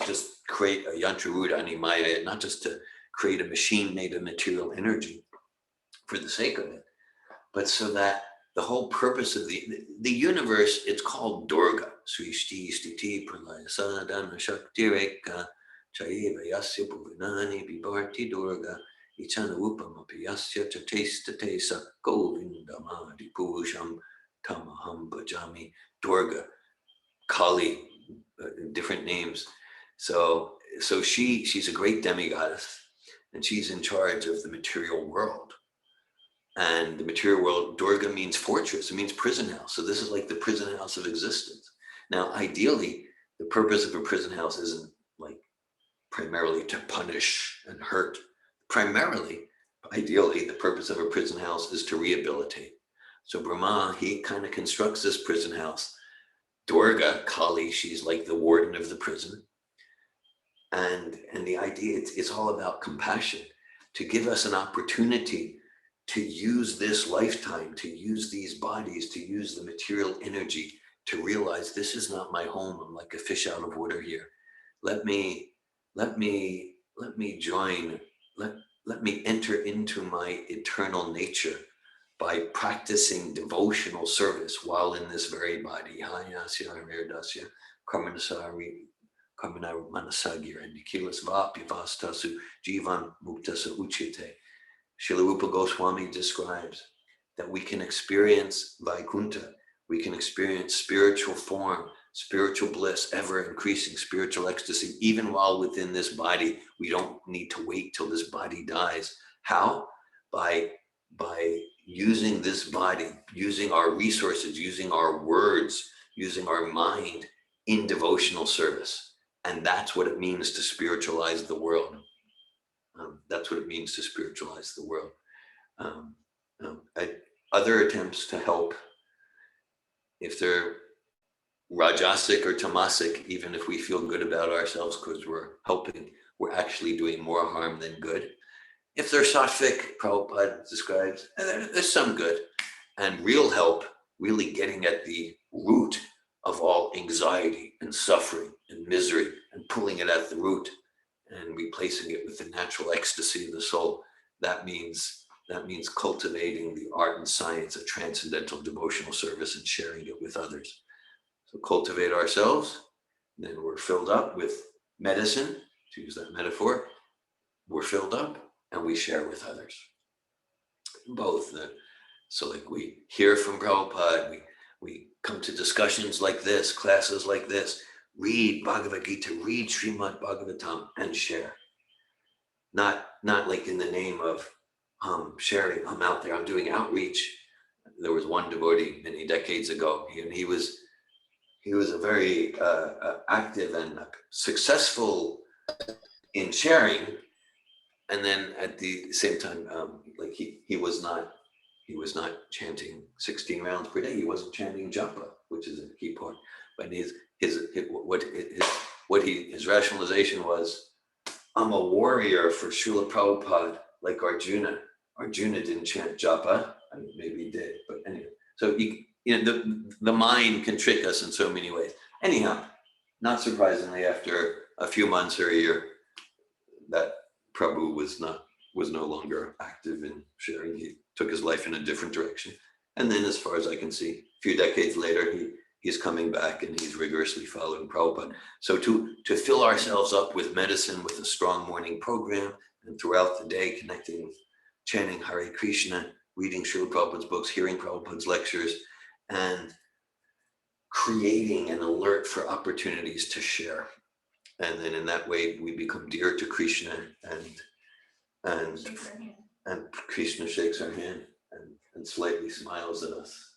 just create a yantra rudani maya, not just to create a machine made of material energy for the sake of it, but so that the whole purpose of the universe, it's called Durga. Srishti Stiti Pralaya Sadhana Shaktireka Chaiva Yasya Bhuvanani Bibharti Durga Ichana Upamapi Yasya Tatesa Govindamadi Purusham Tamaham Bhajami. Durga, Kali, different names. So she's a great demigoddess, and she's in charge of the material world. And the material world, Durga means fortress, it means prison house. So this is like the prison house of existence. Now, ideally, the purpose of a prison house isn't like primarily to punish and hurt. Primarily, ideally, the purpose of a prison house is to rehabilitate. So Brahma, he kind of constructs this prison house. Durga, Kali, she's like the warden of the prison. And the idea, it's all about compassion, to give us an opportunity to use this lifetime, to use these bodies, to use the material energy, to realize this is not my home. I'm like a fish out of water here. Let me join, let me enter into my eternal nature by practicing devotional service while in this very body. Kamana Manasagira and Nikilas Vapivastasu Jivan Muktasa Uchite. Srila Rupa Goswami describes that we can experience Vaikuntha, we can experience spiritual form, spiritual bliss, ever increasing spiritual ecstasy, even while within this body. We don't need to wait till this body dies. How? By using this body, using our resources, using our words, using our mind in devotional service. And that's what it means to spiritualize the world. That's what it means to spiritualize the world. Other attempts to help, if they're rajasic or tamasic, even if we feel good about ourselves because we're helping, we're actually doing more harm than good. If they're sattvic, Prabhupada describes, there's some good. And real help, really getting at the root of all anxiety and suffering and misery and pulling it at the root and replacing it with the natural ecstasy of the soul. That means cultivating the art and science of transcendental devotional service and sharing it with others. So cultivate ourselves, then we're filled up with medicine, to use that metaphor. We're filled up and we share with others. Both. So like we hear from Prabhupada, we come to discussions like this, classes like this, read Bhagavad Gita, read Srimad Bhagavatam and share. Not like in the name of sharing, I'm out there, I'm doing outreach. There was one devotee many decades ago, and he was a very active and successful in sharing. And then at the same time, like he was not chanting 16 rounds per day. He wasn't chanting japa, which is a key point. But his rationalization was, I'm a warrior for Srila Prabhupada, like Arjuna. Arjuna didn't chant japa. I mean, maybe he did, but anyway. So the mind can trick us in so many ways. Anyhow, not surprisingly, after a few months or a year, that Prabhu was no longer active in sharing. He took his life in a different direction. And then, as far as I can see, a few decades later, he's coming back and he's rigorously following Prabhupada. So to fill ourselves up with medicine, with a strong morning program, and throughout the day connecting with chanting Hare Krishna, reading Srila Prabhupada's books, hearing Prabhupada's lectures, and creating an alert for opportunities to share. And then in that way, we become dear to Krishna, and Krishna shakes our hand and slightly smiles at us.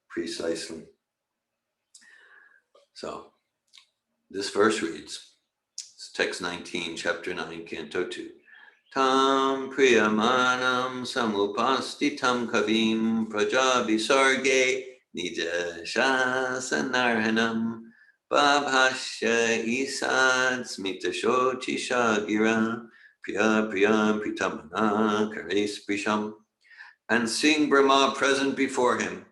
Precisely. So this verse reads, it's text 19, chapter 9, canto 2. Tam Priyamanam Samupastitam Kavim Prajabhisarge Nija Shasanarhanam Babhasya Isad Smitashoti Shagira Priya Priya Pritamana Kares Prisham. And seeing Brahma present before him,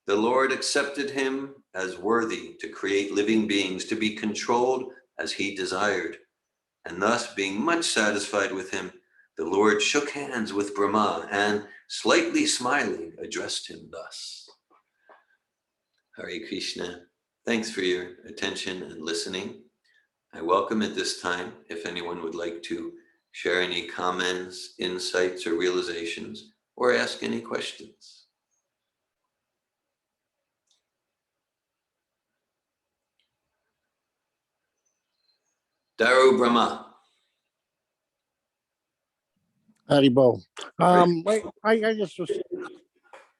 the Lord accepted him as worthy to create living beings to be controlled as he desired. And thus, being much satisfied with him, the Lord shook hands with Brahma and, slightly smiling, addressed him thus. Hare Krishna. Thanks for your attention and listening. I welcome at this time if anyone would like to share any comments, insights, or realizations, or ask any questions. Daru Brahma. Haribo.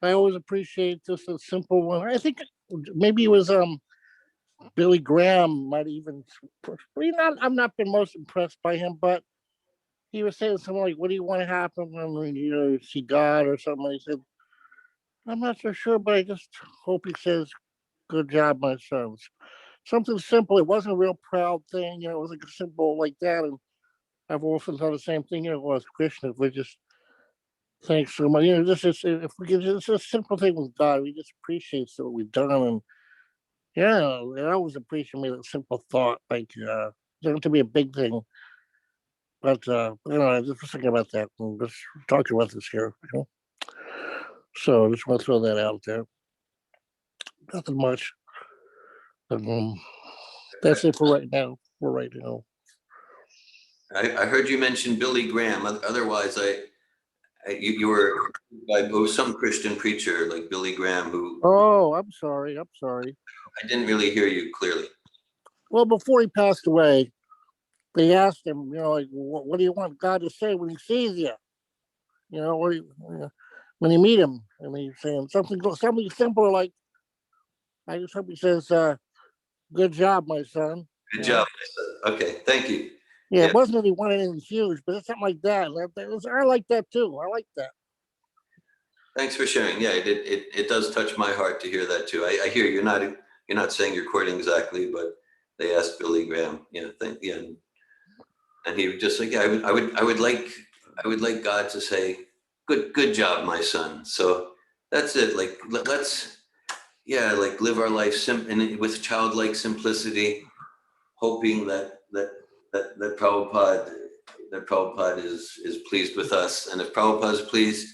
I always appreciate just a simple one. I think maybe it was Billy Graham might even. I'm not been most impressed by him, but he was saying something like, "What do you want to happen when you see God or something?" He said, "I'm not so sure, but I just hope he says, 'Good job, my sons.'" Something simple. It wasn't a real proud thing, it was like a simple like that. And I've often thought the same thing, as Krishna. We're just thanks so much. This is if we can just a simple thing with God, we just appreciate what we've done, and I always appreciate a simple thought, like doesn't have to be a big thing, but I just was thinking about that and just talking about this here. So I just want to throw that out there. Nothing much. But, that's it for right now. I heard you mention Billy Graham. Otherwise, you were by some Christian preacher like Billy Graham who. Oh, I'm sorry. I didn't really hear you clearly. Well, before he passed away, they asked him, like, what do you want God to say when he sees you? When you meet him, and he's saying something simple like, I just hope he says, "Good job, my son." Good job. Okay, thank you. Yeah, it wasn't that he wanted anything huge, but it's something like that. I like that too. I like that. Thanks for sharing. Yeah, it does touch my heart to hear that too. I hear you're not saying you're quoting exactly, but they asked Billy Graham. And he would just like, I would like God to say, good job, my son. So that's it. Like let's live our life with childlike simplicity, hoping that Prabhupada is pleased with us, and if Prabhupada is pleased,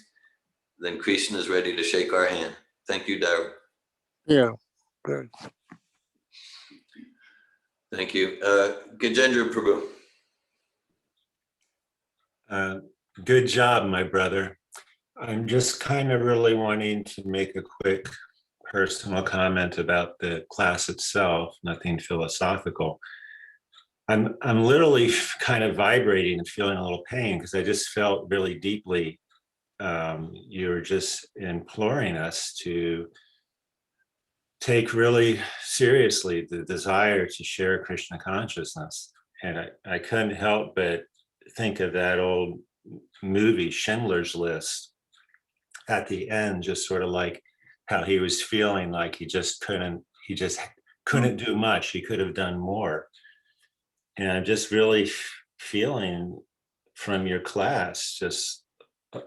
then Krishna is ready to shake our hand. Thank you, Dhira. Yeah, good. Thank you, Gajendra Prabhu. Good job, my brother. I'm just kind of really wanting to make a quick personal comment about the class itself, nothing philosophical. I'm literally kind of vibrating and feeling a little pain because I just felt really deeply you're just imploring us to take really seriously the desire to share Krishna consciousness. And I couldn't help but think of that old movie, Schindler's List, at the end, just sort of like how he was feeling like he just couldn't do much. He could have done more. And I'm just really feeling from your class, just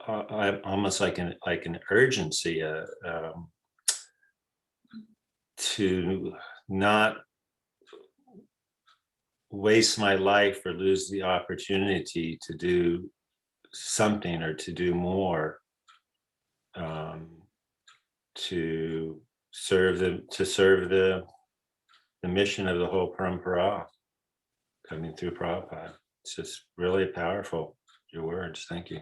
almost like an urgency to not waste my life or lose the opportunity to do something or to do more, to serve the mission of the whole parampara coming through Prabhupada. It's just really powerful, your words. Thank you.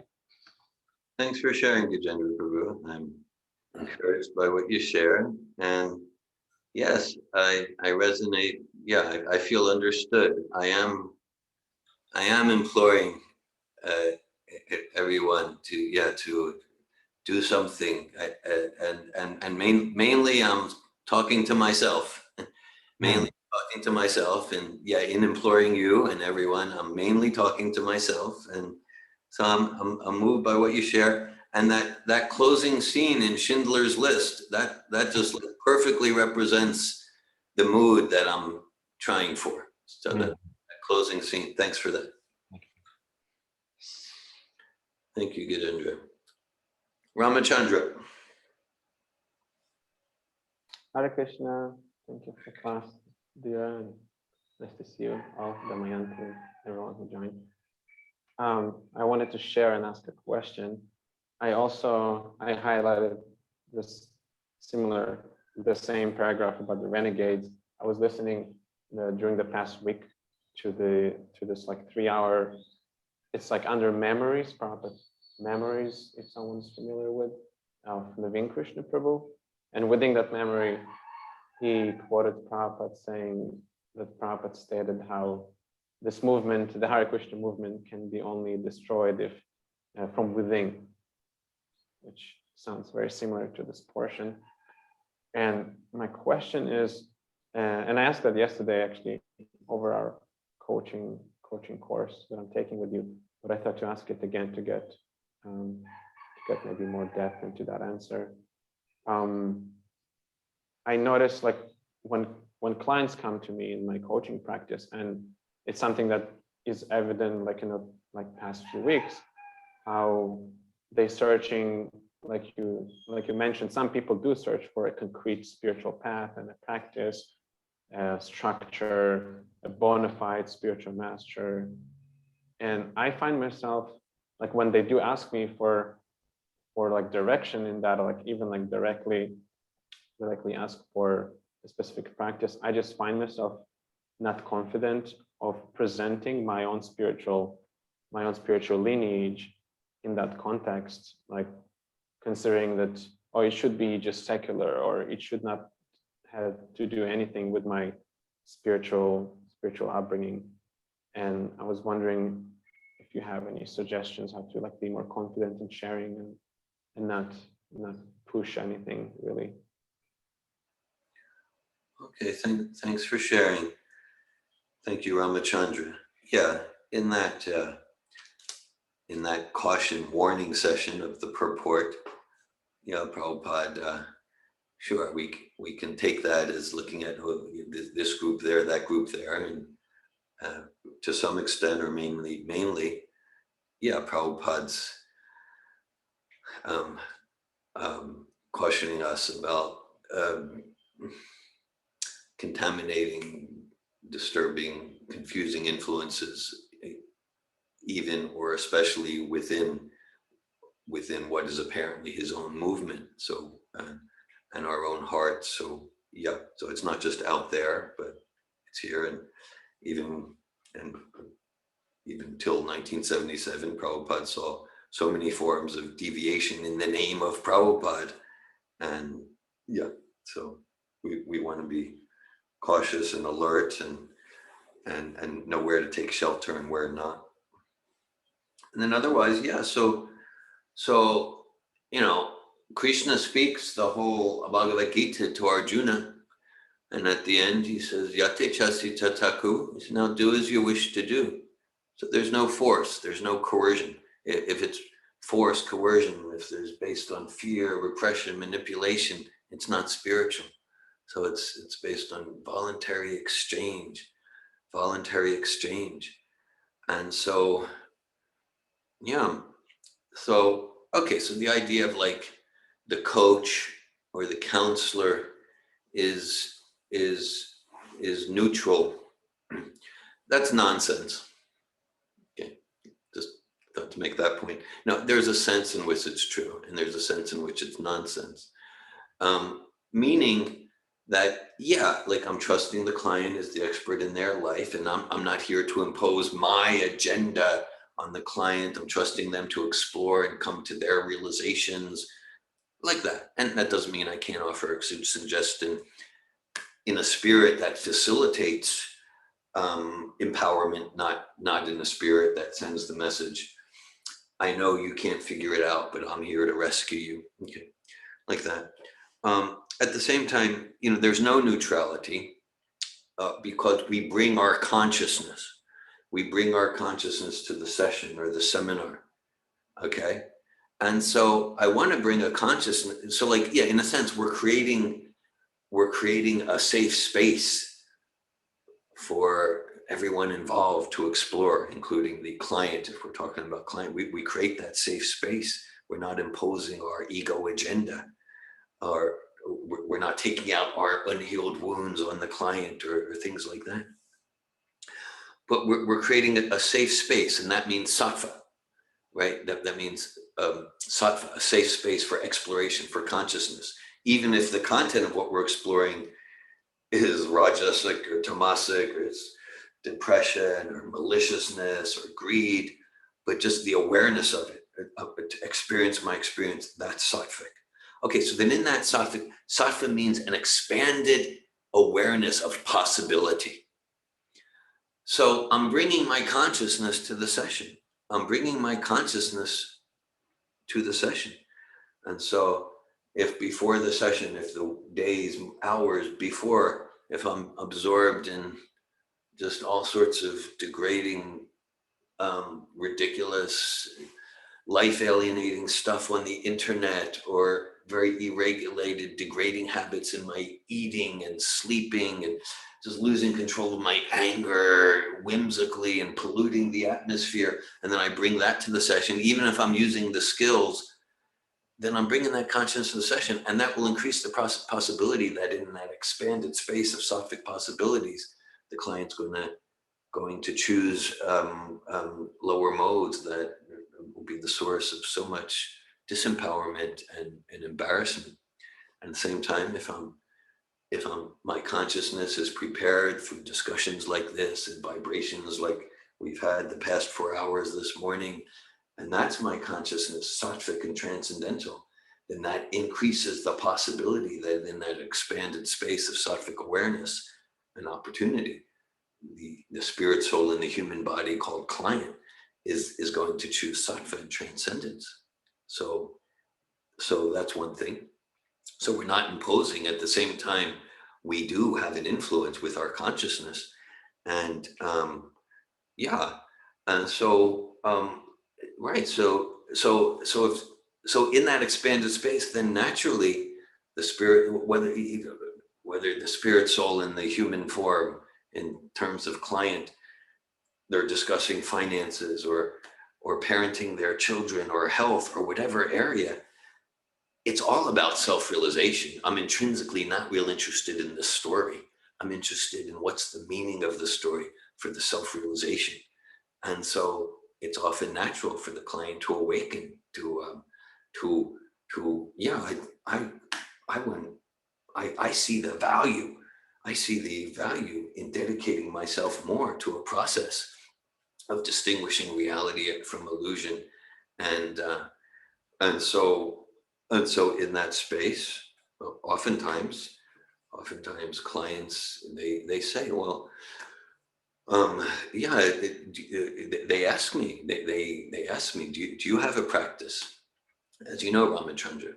Thanks for sharing, Gajendra Prabhu. I'm encouraged by what you shared, and yes, I resonate. Yeah, I feel understood. I am imploring everyone to do something, and mainly I'm talking to myself. Mainly talking to myself, and in imploring you and everyone, I'm mainly talking to myself, and So I'm moved by what you share, and that closing scene in Schindler's List, that just like perfectly represents the mood that I'm trying for. So that closing scene, thanks for that. Thank you, Gajendra. Ramachandra. Hare Krishna. Thank you for class, Dhira, and nice to see you all, Damayanti, everyone who joined. I wanted to share and ask a question. I highlighted the same paragraph about the renegades. I was listening during the past week to this like 3-hour, it's like under memories, probably memories, if someone's familiar with, of Naveen Krishna Prabhu. And within that memory, he quoted Prabhupada saying that Prabhupada stated how this movement, the Hare Krishna movement, can be only destroyed if from within, which sounds very similar to this portion. And my question is, and I asked that yesterday actually over our coaching course that I'm taking with you, but I thought to ask it again to get maybe more depth into that answer. I noticed like when clients come to me in my coaching practice, and it's something that is evident like in the past few weeks, how they searching, like you mentioned, some people do search for a concrete spiritual path and a practice, a structure, a bona fide spiritual master. And I find myself like when they do ask me for like direction in that, or like even like directly ask for a specific practice, I just find myself not confident of presenting my own spiritual lineage in that context, like considering that, oh, it should be just secular, or it should not have to do anything with my spiritual upbringing. And I was wondering if you have any suggestions how to like be more confident in sharing and not push anything really. Okay, thanks for sharing. Thank you, Ramachandra. Yeah, in that caution warning session of the purport, Prabhupada, sure, we can take that as looking at this group there, that group there, and to some extent, or mainly, yeah, Prabhupada's cautioning us about contaminating, disturbing, confusing influences, even or especially within what is apparently his own movement. So and our own heart. So yeah, so it's not just out there, but it's here. And even till 1977, Prabhupada saw so many forms of deviation in the name of Prabhupada. And yeah, so we want to be cautious and alert and know where to take shelter and where not. And then otherwise, yeah, so Krishna speaks the whole Bhagavad Gita to Arjuna, and at the end he says, Yate chasi tataku, he says, now do as you wish to do. So there's no force, there's no coercion. If it's force, coercion, if there's based on fear, repression, manipulation, it's not spiritual. So it's based on voluntary exchange. And so, yeah. So, okay, so the idea of like the coach or the counselor is neutral. That's nonsense. Okay, just thought to make that point. Now, there's a sense in which it's true, and there's a sense in which it's nonsense. Meaning that, yeah, like I'm trusting the client as the expert in their life, and I'm not here to impose my agenda on the client. I'm trusting them to explore and come to their realizations like that. And that doesn't mean I can't offer a suggestion in a spirit that facilitates empowerment, not in a spirit that sends the message, I know you can't figure it out, but I'm here to rescue you. Okay, like that. At the same time, there's no neutrality because we bring our consciousness. We bring our consciousness to the session or the seminar. Okay. And so I want to bring a consciousness. So like, yeah, in a sense, we're creating a safe space for everyone involved to explore, including the client. If we're talking about client, we create that safe space. We're not imposing our ego agenda, or we're not taking out our unhealed wounds on the client or things like that. But we're creating a safe space, and that means sattva, right? That means sattva, a safe space for exploration, for consciousness. Even if the content of what we're exploring is rajasic or tamasic, or it's depression or maliciousness or greed, but just the awareness of it, to experience my experience, that's sattvic. Okay, so then in that sattva means an expanded awareness of possibility. So I'm bringing my consciousness to the session. I'm bringing my consciousness to the session. And so if before the session, if the days, hours before, if I'm absorbed in just all sorts of degrading, ridiculous, life alienating stuff on the internet, or very irregulated, degrading habits in my eating and sleeping, and just losing control of my anger whimsically and polluting the atmosphere, and then I bring that to the session, even if I'm using the skills, then I'm bringing that consciousness to the session, and that will increase the possibility that in that expanded space of sattvic possibilities, the client's going to choose lower modes that will be the source of so much disempowerment and embarrassment. At the same time, if my consciousness is prepared for discussions like this and vibrations like we've had the past 4 hours this morning, and that's my consciousness, sattvic and transcendental, then that increases the possibility that in that expanded space of sattvic awareness and opportunity, the spirit soul in the human body called client is going to choose sattva and transcendence. So that's one thing. So we're not imposing. At the same time, we do have an influence with our consciousness, and and so right. So in that expanded space, then naturally the spirit, whether the spirit soul in the human form, in terms of client, they're discussing finances or parenting their children or health or whatever area, it's all about self-realization. I'm intrinsically not real interested in the story. I'm interested in what's the meaning of the story for the self-realization. And so it's often natural for the client to awaken I see the value. I see the value in dedicating myself more to a process of distinguishing reality from illusion, and so in that space, oftentimes clients they say, well, they ask me, do you have a practice? As you know, Ramachandra,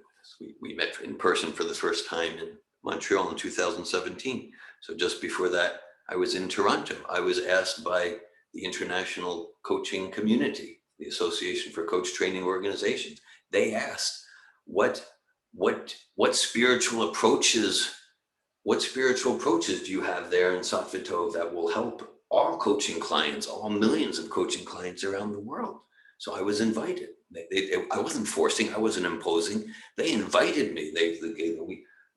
we met in person for the first time in Montreal in 2017. So just before that, I was in Toronto. I was asked by the international coaching community, the Association for Coach Training Organizations. They asked, what spiritual approaches do you have there in Sattva Tov that will help all coaching clients, all millions of coaching clients around the world? So I was invited. I wasn't forcing, I wasn't imposing. They invited me.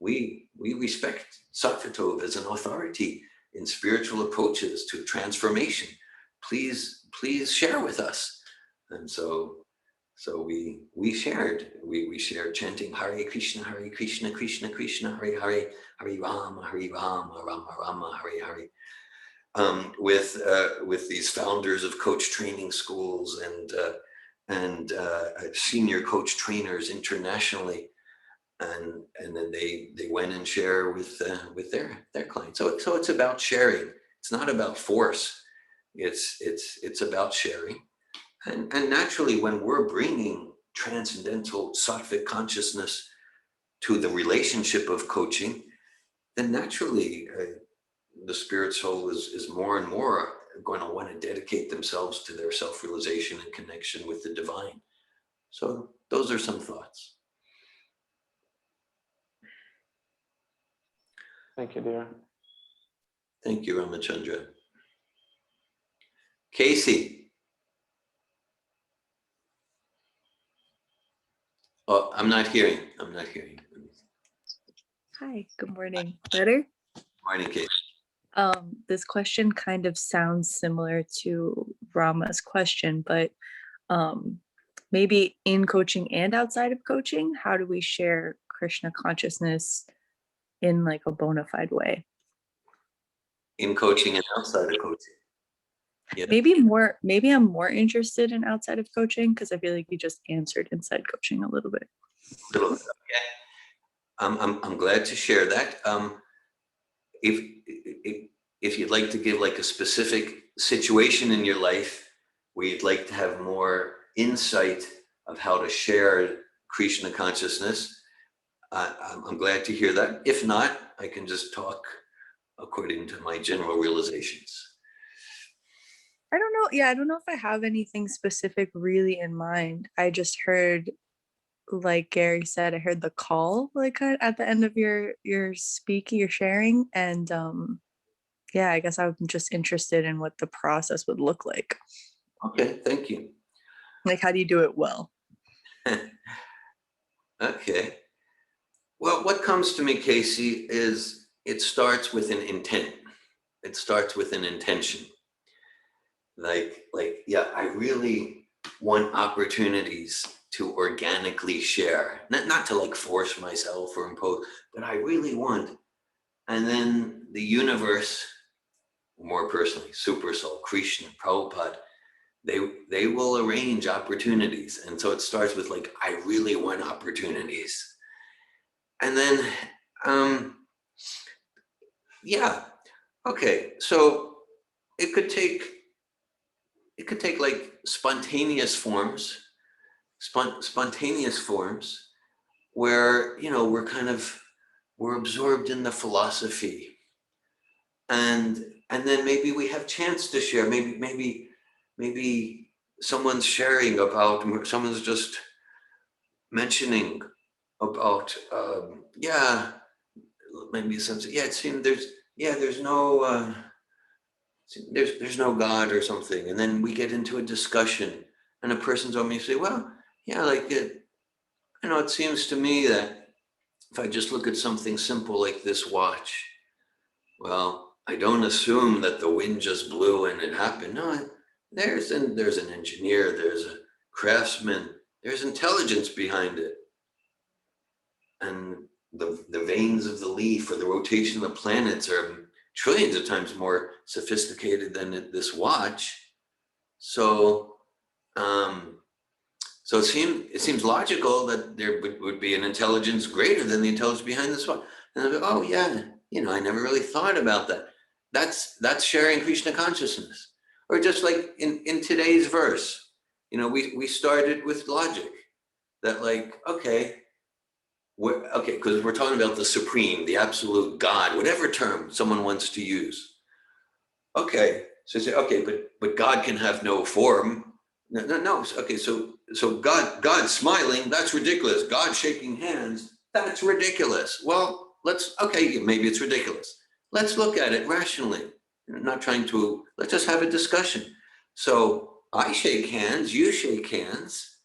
We respect Sattva Tov as an authority in spiritual approaches to transformation. Please share with us. And so we shared chanting Hare Krishna, Krishna Krishna, Hare Hare, Hare Rama, Rama Rama, Hare Hare. With these founders of coach training schools and senior coach trainers internationally, and then they went and share with their clients. So it's about sharing. It's not about force. It's about sharing. And naturally, when we're bringing transcendental sattvic consciousness to the relationship of coaching, then naturally the spirit soul is more and more going to want to dedicate themselves to their self-realization and connection with the divine. So those are some thoughts. Thank you, Dhira. Thank you, Ramachandra. Casey. Oh, I'm not hearing. Hi, good morning. Better? Morning, Casey. This question kind of sounds similar to Rama's question, but maybe in coaching and outside of coaching, how do we share Krishna consciousness in like a bona fide way? In coaching and outside of coaching. Yeah. Maybe I'm more interested in outside of coaching because I feel like you just answered inside coaching a little bit. Little bit, okay. I'm glad to share that. If you'd like to give like a specific situation in your life where you'd like to have more insight of how to share Krishna consciousness, I'm glad to hear that. If not, I can just talk according to my general realizations. I don't know. Yeah, I don't know if I have anything specific really in mind. I just heard, like Gary said, I heard the call like at the end of your speaking, your sharing, and yeah, I guess I'm just interested in what the process would look like. Okay, thank you. Like, how do you do it well? Okay. Well, what comes to me, Casey, is it starts with an intent. It starts with an intention. Like, yeah, I really want opportunities to organically share, not to like force myself or impose, but I really want. And then the universe, more personally, Super Soul, Krishna, Prabhupada, they will arrange opportunities. And so it starts with like, I really want opportunities. And then, yeah, okay. So it could take like spontaneous forms where, you know, we're absorbed in the philosophy. And then maybe we have chance to share, maybe someone's sharing about, someone's just mentioning about, yeah, maybe something, yeah, it seemed there's no God or something. And then we get into a discussion and a person told me, say, well, yeah, like it seems to me that if I just look at something simple like this watch, well, I don't assume that the wind just blew and it happened. No, there's an engineer, there's a craftsman, there's intelligence behind it. And the veins of the leaf or the rotation of the planets are trillions of times more sophisticated than this watch. So, so it seems logical that there would be an intelligence greater than the intelligence behind this watch. And I go, oh yeah, I never really thought about that. That's sharing Krishna consciousness. Or just like in today's verse, we started with logic that like, okay, because we're talking about the supreme, the absolute God, whatever term someone wants to use. Okay, so say, okay, but God can have no form. No. Okay, so God smiling, that's ridiculous. God shaking hands, that's ridiculous. Well, maybe it's ridiculous. Let's look at it rationally. Let's just have a discussion. So I shake hands, you shake hands.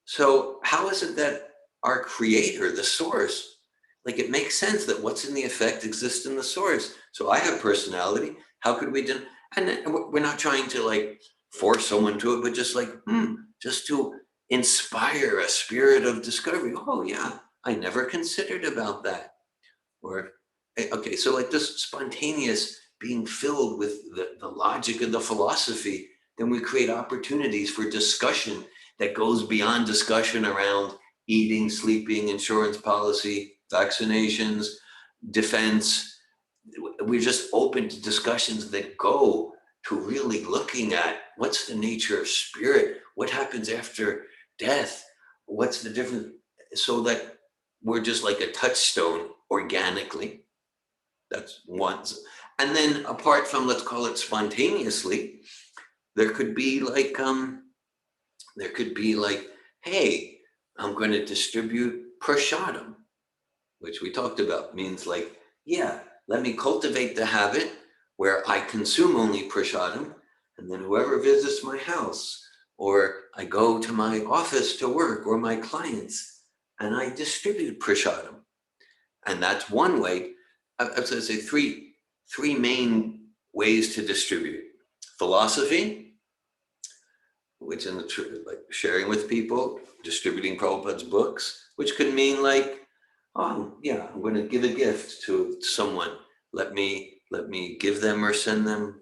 So how is it that our creator, the source, like it makes sense that what's in the effect exists in the source. So I have personality. How could we do? And we're not trying to like force someone to it, but just like, just to inspire a spirit of discovery. Oh yeah, I never considered about that. Or, okay, so like this spontaneous being filled with the logic of the philosophy, then we create opportunities for discussion that goes beyond discussion around eating, sleeping, insurance policy, vaccinations, defense. We're just open to discussions that go to really looking at what's the nature of spirit, what happens after death, what's the difference, so that we're just like a touchstone organically. That's one. And then apart from, let's call it spontaneously, there could be like hey, I'm going to distribute prashadam, which we talked about, means like, yeah, let me cultivate the habit where I consume only prashadam, and then whoever visits my house, or I go to my office to work, or my clients, and I distribute prashadam. And that's one way. I was going to say three main ways to distribute. Philosophy, which in the like sharing with people, distributing Prabhupada's books, which could mean like, oh yeah, I'm going to give a gift to someone. Let me give them or send them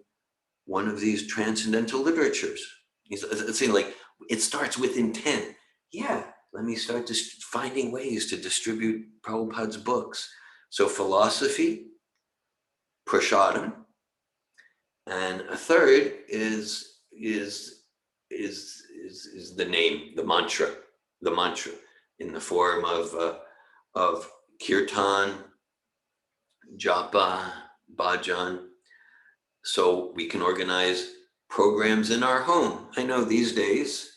one of these transcendental literatures. It's saying like it starts with intent. Yeah, let me start just finding ways to distribute Prabhupada's books. So philosophy, prashadam, and a third is the name, the mantra in the form of kirtan, japa, bhajan. So we can organize programs in our home. I know these days,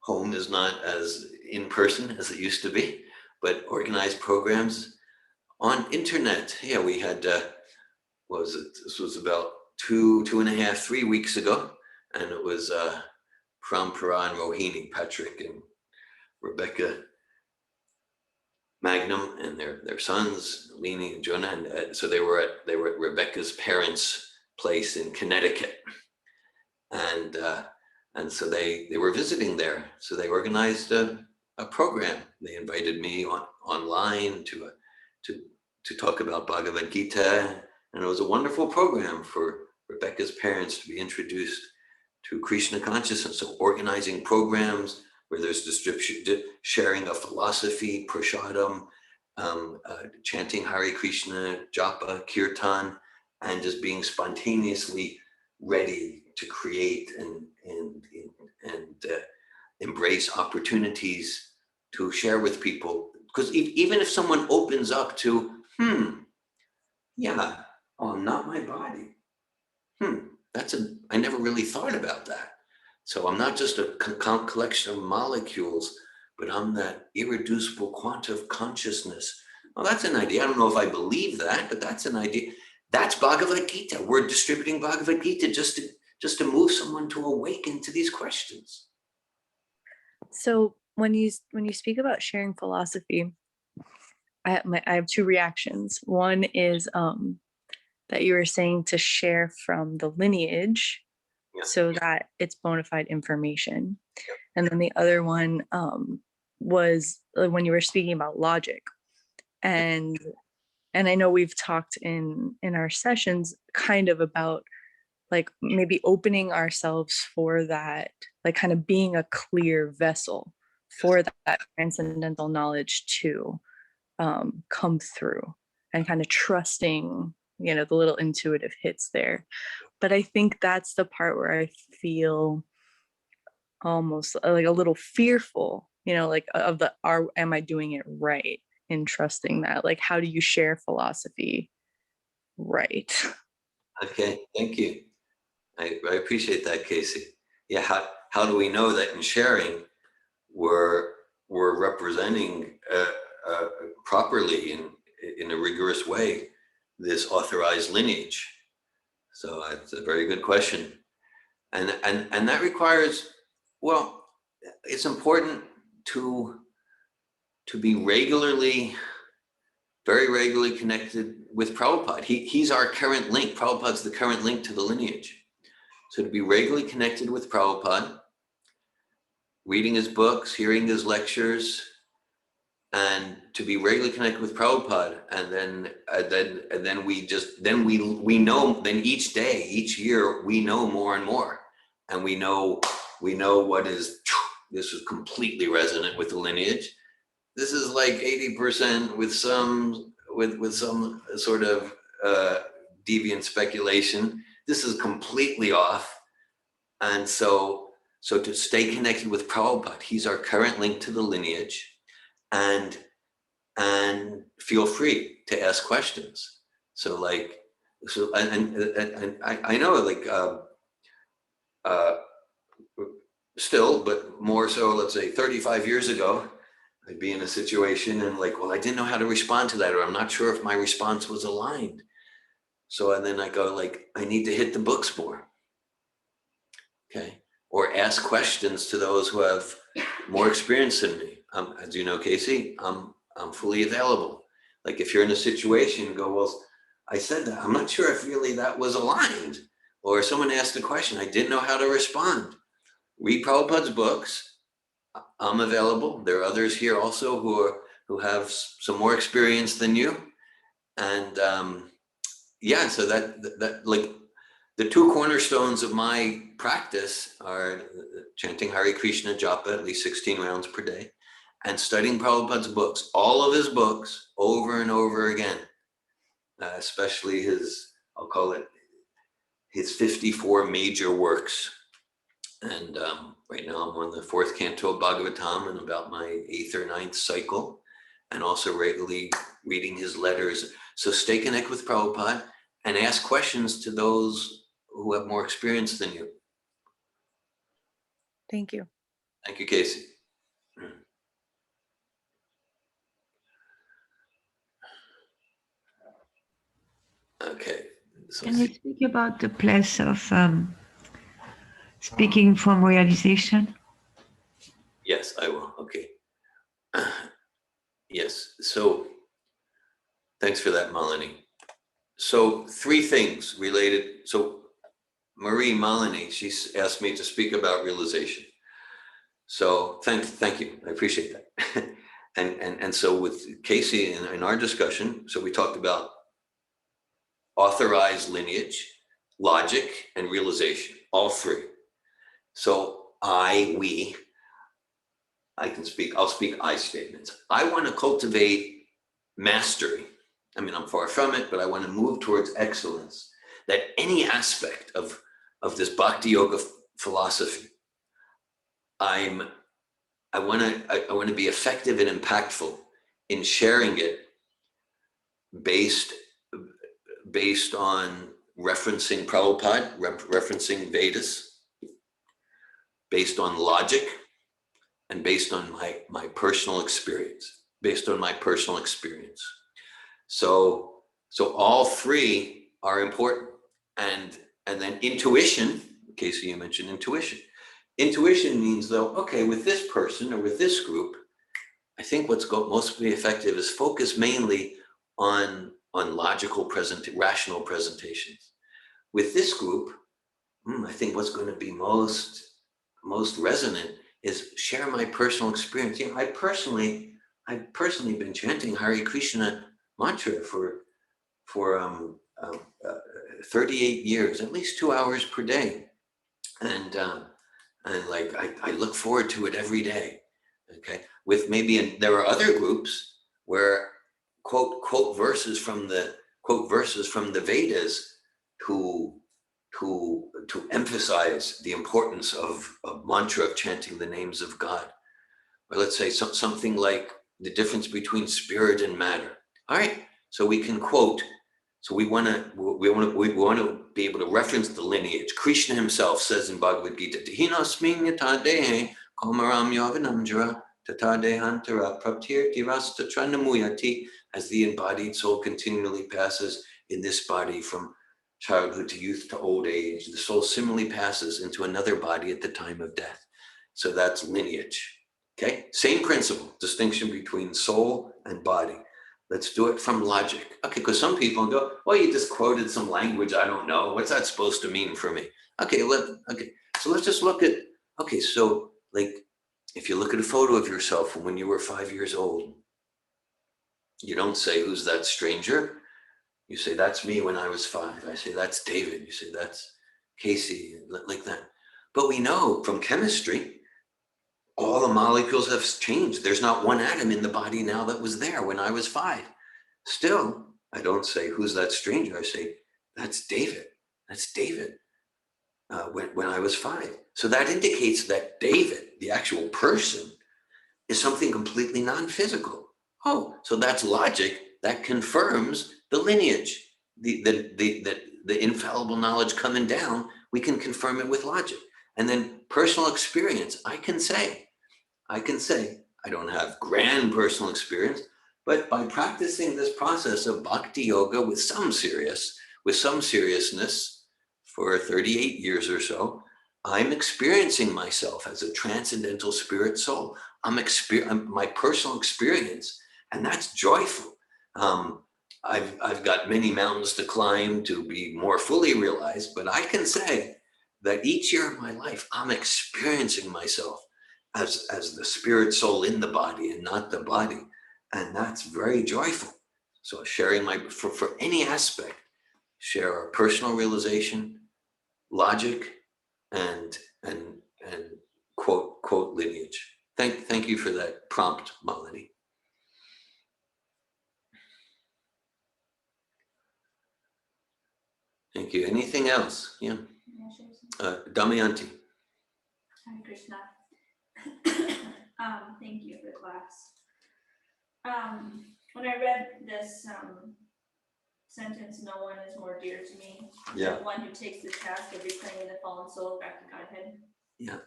home is not as in person as it used to be, but organize programs on internet. Yeah, we had, what was it? This was about 2.5, 3 weeks ago. And it was Prampara and Rohini, Patrick and Rebecca Magnum and their sons, Leni and Jonah. And so they were at Rebecca's parents' place in Connecticut. And so they were visiting there. So they organized a program. They invited me online to talk about Bhagavad Gita. And it was a wonderful program for Rebecca's parents to be introduced to Krishna consciousness. So organizing programs where there's sharing of philosophy, prashadam, chanting Hare Krishna, japa, kirtan, and just being spontaneously ready to create and embrace opportunities to share with people. Because even if someone opens up to, yeah, oh, not my body. I never really thought about that. So I'm not just a collection of molecules, but I'm that irreducible quanta of consciousness. Well, that's an idea. I don't know if I believe that, but that's an idea. That's Bhagavad Gita. We're distributing Bhagavad Gita just to move someone to awaken to these questions. So when you speak about sharing philosophy, I have two reactions. One is that you were saying to share from the lineage, so that it's bona fide information. And then the other one was when you were speaking about logic. And I know we've talked in our sessions kind of about like maybe opening ourselves for that, like kind of being a clear vessel for that transcendental knowledge to come through, and kind of trusting, the little intuitive hits there. But I think that's the part where I feel almost like a little fearful, like of am I doing it right in trusting that? Like, how do you share philosophy right? Okay, thank you. I appreciate that, Casey. Yeah, how do we know that in sharing we're representing properly in a rigorous way this authorized lineage? So it's a very good question, and that requires, well, it's important to be very regularly connected with Prabhupada. He's our current link. Prabhupada's the current link to the lineage. So to be regularly connected with Prabhupada, reading his books, hearing his lectures, and to be regularly connected with Prabhupada, and then we know. Then each day, each year, we know more and more, and we know what is. This is completely resonant with the lineage. This is like 80% with some sort of deviant speculation. This is completely off, and so to stay connected with Prabhupada, he's our current link to the lineage, and feel free to ask questions. So and I know, like still, but more so, let's say 35 years ago, I'd be in a situation and like, well, I didn't know how to respond to that, or I'm not sure if my response was aligned. So and then I go like, I need to hit the books more. Okay. Or ask questions to those who have more experience than me. As you know, Casey, I'm fully available. Like if you're in a situation, go, well, I said that, I'm not sure if really that was aligned. Or someone asked a question, I didn't know how to respond. Read Prabhupada's books. I'm available. There are others here also who have some more experience than you. And yeah, so that like the two cornerstones of my practice are chanting Hare Krishna japa at least 16 rounds per day and studying Prabhupada's books, all of his books over and over again, especially his, I'll call it his 54 major works. And right now I'm on the 4th canto of Bhagavatam and about my 8th or 9th cycle, and also regularly reading his letters. So stay connected with Prabhupada and ask questions to those who have more experience than you. Thank you. Thank you, Casey. Okay. So Can you speak about the place of speaking from realization? yes, I will. Okay. Yes. So thanks for that, Malini. So 3 things related. So Marie Malini, she asked me to speak about realization. So thank you. I appreciate that. and so with Casey in our discussion, so we talked about authorized lineage, logic, and realization, all 3. So we, I can speak, I'll speak I statements. I want to cultivate mastery. I mean, I'm far from it, but I want to move towards excellence. That any aspect of this Bhakti Yoga philosophy, I want to be effective and impactful in sharing it based on referencing Prabhupada, referencing Vedas, based on logic, and based on my personal experience, So all 3 are important. And then intuition, Casey, you mentioned intuition. Intuition means though, okay, with this person or with this group, I think what's mostly effective is focus mainly on logical rational presentations. With this group, I think what's going to be most resonant is share my personal experience. You know, I've personally been chanting Hare Krishna mantra for 38 years, at least 2 hours per day, and like I look forward to it every day. Okay, with maybe there are other groups where quote verses from the Vedas to emphasize the importance of mantra, of chanting the names of God. Or let's say something like the difference between spirit and matter. All right, so we can quote. So we want to be able to reference the lineage. Krishna himself says in Bhagavad Gita, "Hinosmin yata dehe komaram yavanamjara tata dehantara praptir tirasta tranamuyati." As the embodied soul continually passes in this body from childhood to youth to old age, the soul similarly passes into another body at the time of death. So that's lineage. Okay, same principle, distinction between soul and body. Let's do it from logic. Okay, because some people go, well, you just quoted some language, I don't know. What's that supposed to mean for me? Okay, so let's just look at, okay, so like, if you look at a photo of yourself from when you were 5 years old, you don't say, who's that stranger? You say, that's me when I was 5. I say, that's David. You say, that's Casey, like that. But we know from chemistry, all the molecules have changed. There's not one atom in the body now that was there when I was 5. Still, I don't say, who's that stranger? I say, that's David. That's David when I was 5. So that indicates that David, the actual person, is something completely non-physical. Oh, so that's logic that confirms the lineage, the infallible knowledge coming down. We can confirm it with logic. And then personal experience, I can say, I don't have grand personal experience, but by practicing this process of bhakti yoga with some seriousness for 38 years or so, I'm experiencing myself as a transcendental spirit soul. My personal experience, and that's joyful. I've got many mountains to climb to be more fully realized, but I can say that each year of my life, I'm experiencing myself as the spirit soul in the body and not the body. And that's very joyful. So sharing for any aspect, share our personal realization, logic, and quote lineage. Thank you for that prompt, Malini. Thank you. Anything else? Yeah. Damayanti. Hare Krishna. Thank you for the class. When I read this sentence, no one is more dear to me Yeah. than one who takes the task of reclaiming the fallen soul back to Godhead. Yeah.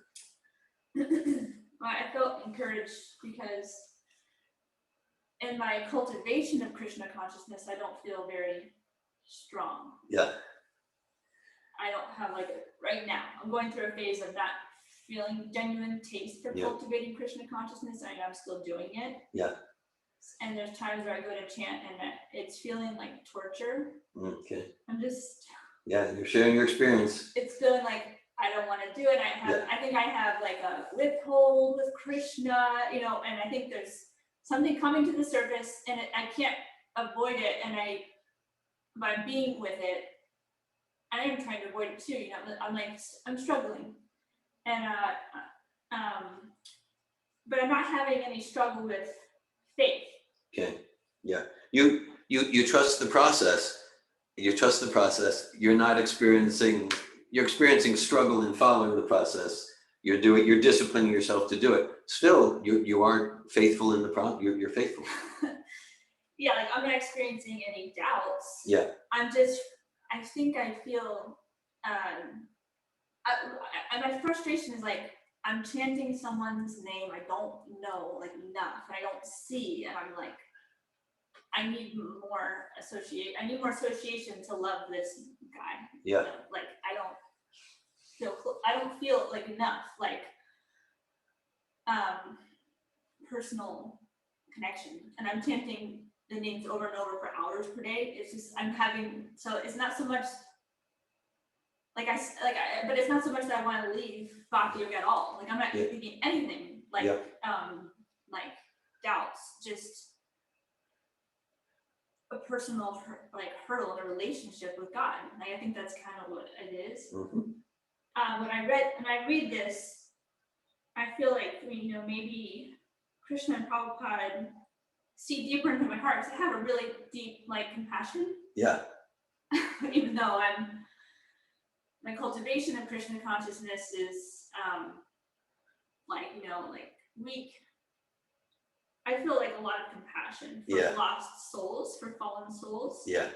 I felt encouraged because in my cultivation of Krishna consciousness, I don't feel very strong. Yeah. I don't have right now, I'm going through a phase of not feeling genuine taste for Yeah. cultivating Krishna consciousness. I'm still doing it. Yeah. And there's times where I go to chant and it's feeling like torture. Okay. I'm just. Yeah, you're sharing your experience. It's feeling like I don't want to do it. I think I have like a withhold with Krishna, and I think there's something coming to the surface and I can't avoid it. And by being with it, I am trying to avoid it too. I'm struggling. And but I'm not having any struggle with faith. Okay. Yeah. You trust the process. You trust the process. You're experiencing struggle in following the process. You're disciplining yourself to do it. Still, you aren't faithful in the process. You're faithful. Yeah, I'm not experiencing any doubts. Yeah. I think I feel my frustration is I'm chanting someone's name I don't know enough, and I don't see, and I'm like, I need more association to love this guy. Yeah. I don't feel enough personal connection, and I'm chanting the names over and over for hours per day. It's just so it's not so much but it's not so much that I want to leave bhakti yoga at all. I'm not thinking anything doubts, just a personal hurdle in a relationship with God. I think that's kind of what it is. Mm-hmm. When I read this, I feel maybe Krishna and Prabhupada see deeper into my heart, because I have a really deep compassion. Yeah. Even though my cultivation of Krishna consciousness is weak. I feel a lot of compassion for lost souls, for fallen souls. Yeah.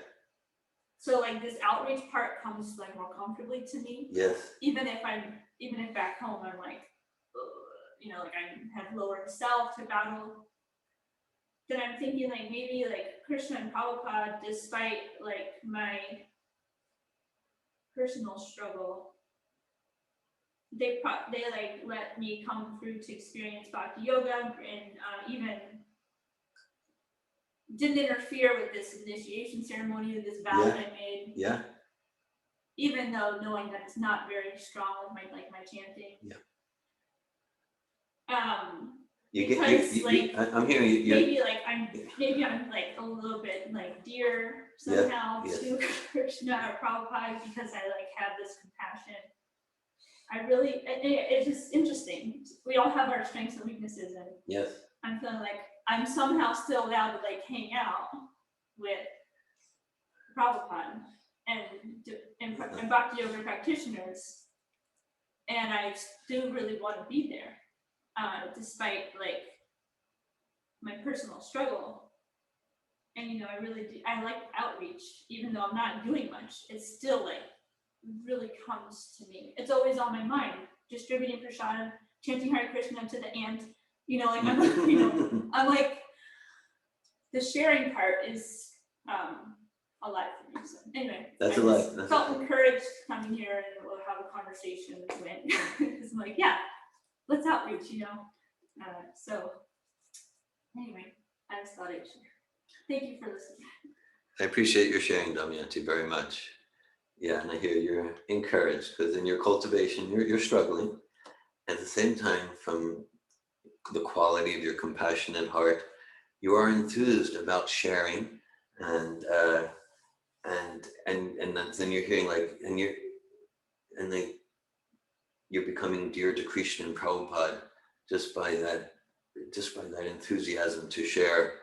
So this outreach part comes more comfortably to me. Yes. Even if back home I'm I have lowered self to battle. Then I'm thinking maybe Krishna and Prabhupada, despite my personal struggle, they let me come through to experience bhakti yoga, and even didn't interfere with this initiation ceremony, this vow that I made. Yeah. Even though knowing that it's not very strong with my chanting. Yeah. I'm hearing you. Maybe I'm a little bit dear somehow to Krishna or Prabhupada, because I have this compassion. It's just interesting. We all have our strengths and weaknesses, and yes, I'm feeling I'm somehow still allowed to hang out with Prabhupada and bhakti yoga practitioners, and I still really want to be there, despite my personal struggle. And I really do. I like outreach, even though I'm not doing much. It's still really comes to me. It's always on my mind. distributing prashadam, chanting Hare Krishna to the ant, you know, like I'm like, you know, I'm like, the sharing part is a lot for me. So anyway, That's I a lot. just That's felt a lot. encouraged coming here and we'll have a conversation with because I'm like, yeah, let's outreach, you know. So anyway, I just thought I'd share. Thank you for listening. I appreciate your sharing, Damayanti, very much. Yeah, and I hear you're encouraged because in your cultivation, you're struggling. At the same time, from the quality of your compassionate heart, you are enthused about sharing, and then you're hearing like, you're becoming dear to Krishna and Prabhupada just by that enthusiasm to share,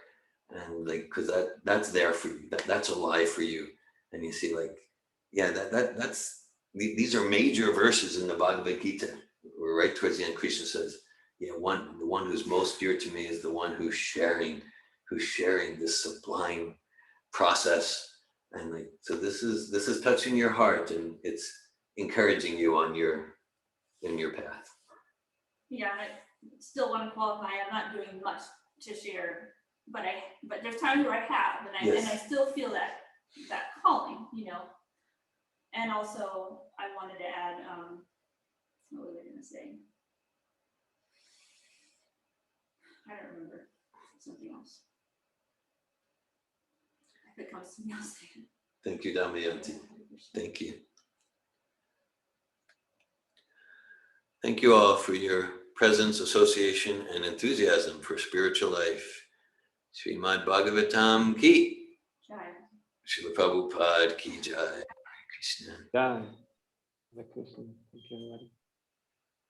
and like because that's there for you, that's alive for you, and you see like, yeah, that's these are major verses in the Bhagavad Gita. Where right towards the end, Krishna says, yeah, the one who's most dear to me is the one who's sharing this sublime process, and like, so this is touching your heart, and it's encouraging you in your path. Yeah, I still want to qualify. I'm not doing much to share, but there's times where I have, and I still feel that calling, you know. And also, I wanted to add, what was I going to say? I don't remember. Something else. If it comes to me, I'll say it. Thank you, Damayanti. Thank you. Thank you all for your presence, association, and enthusiasm for spiritual life. Srimad Bhagavatam ki. Jai. Srila Prabhupada ki jai. Hare Krishna. Jai. Hare Krishna. Thank you, everybody.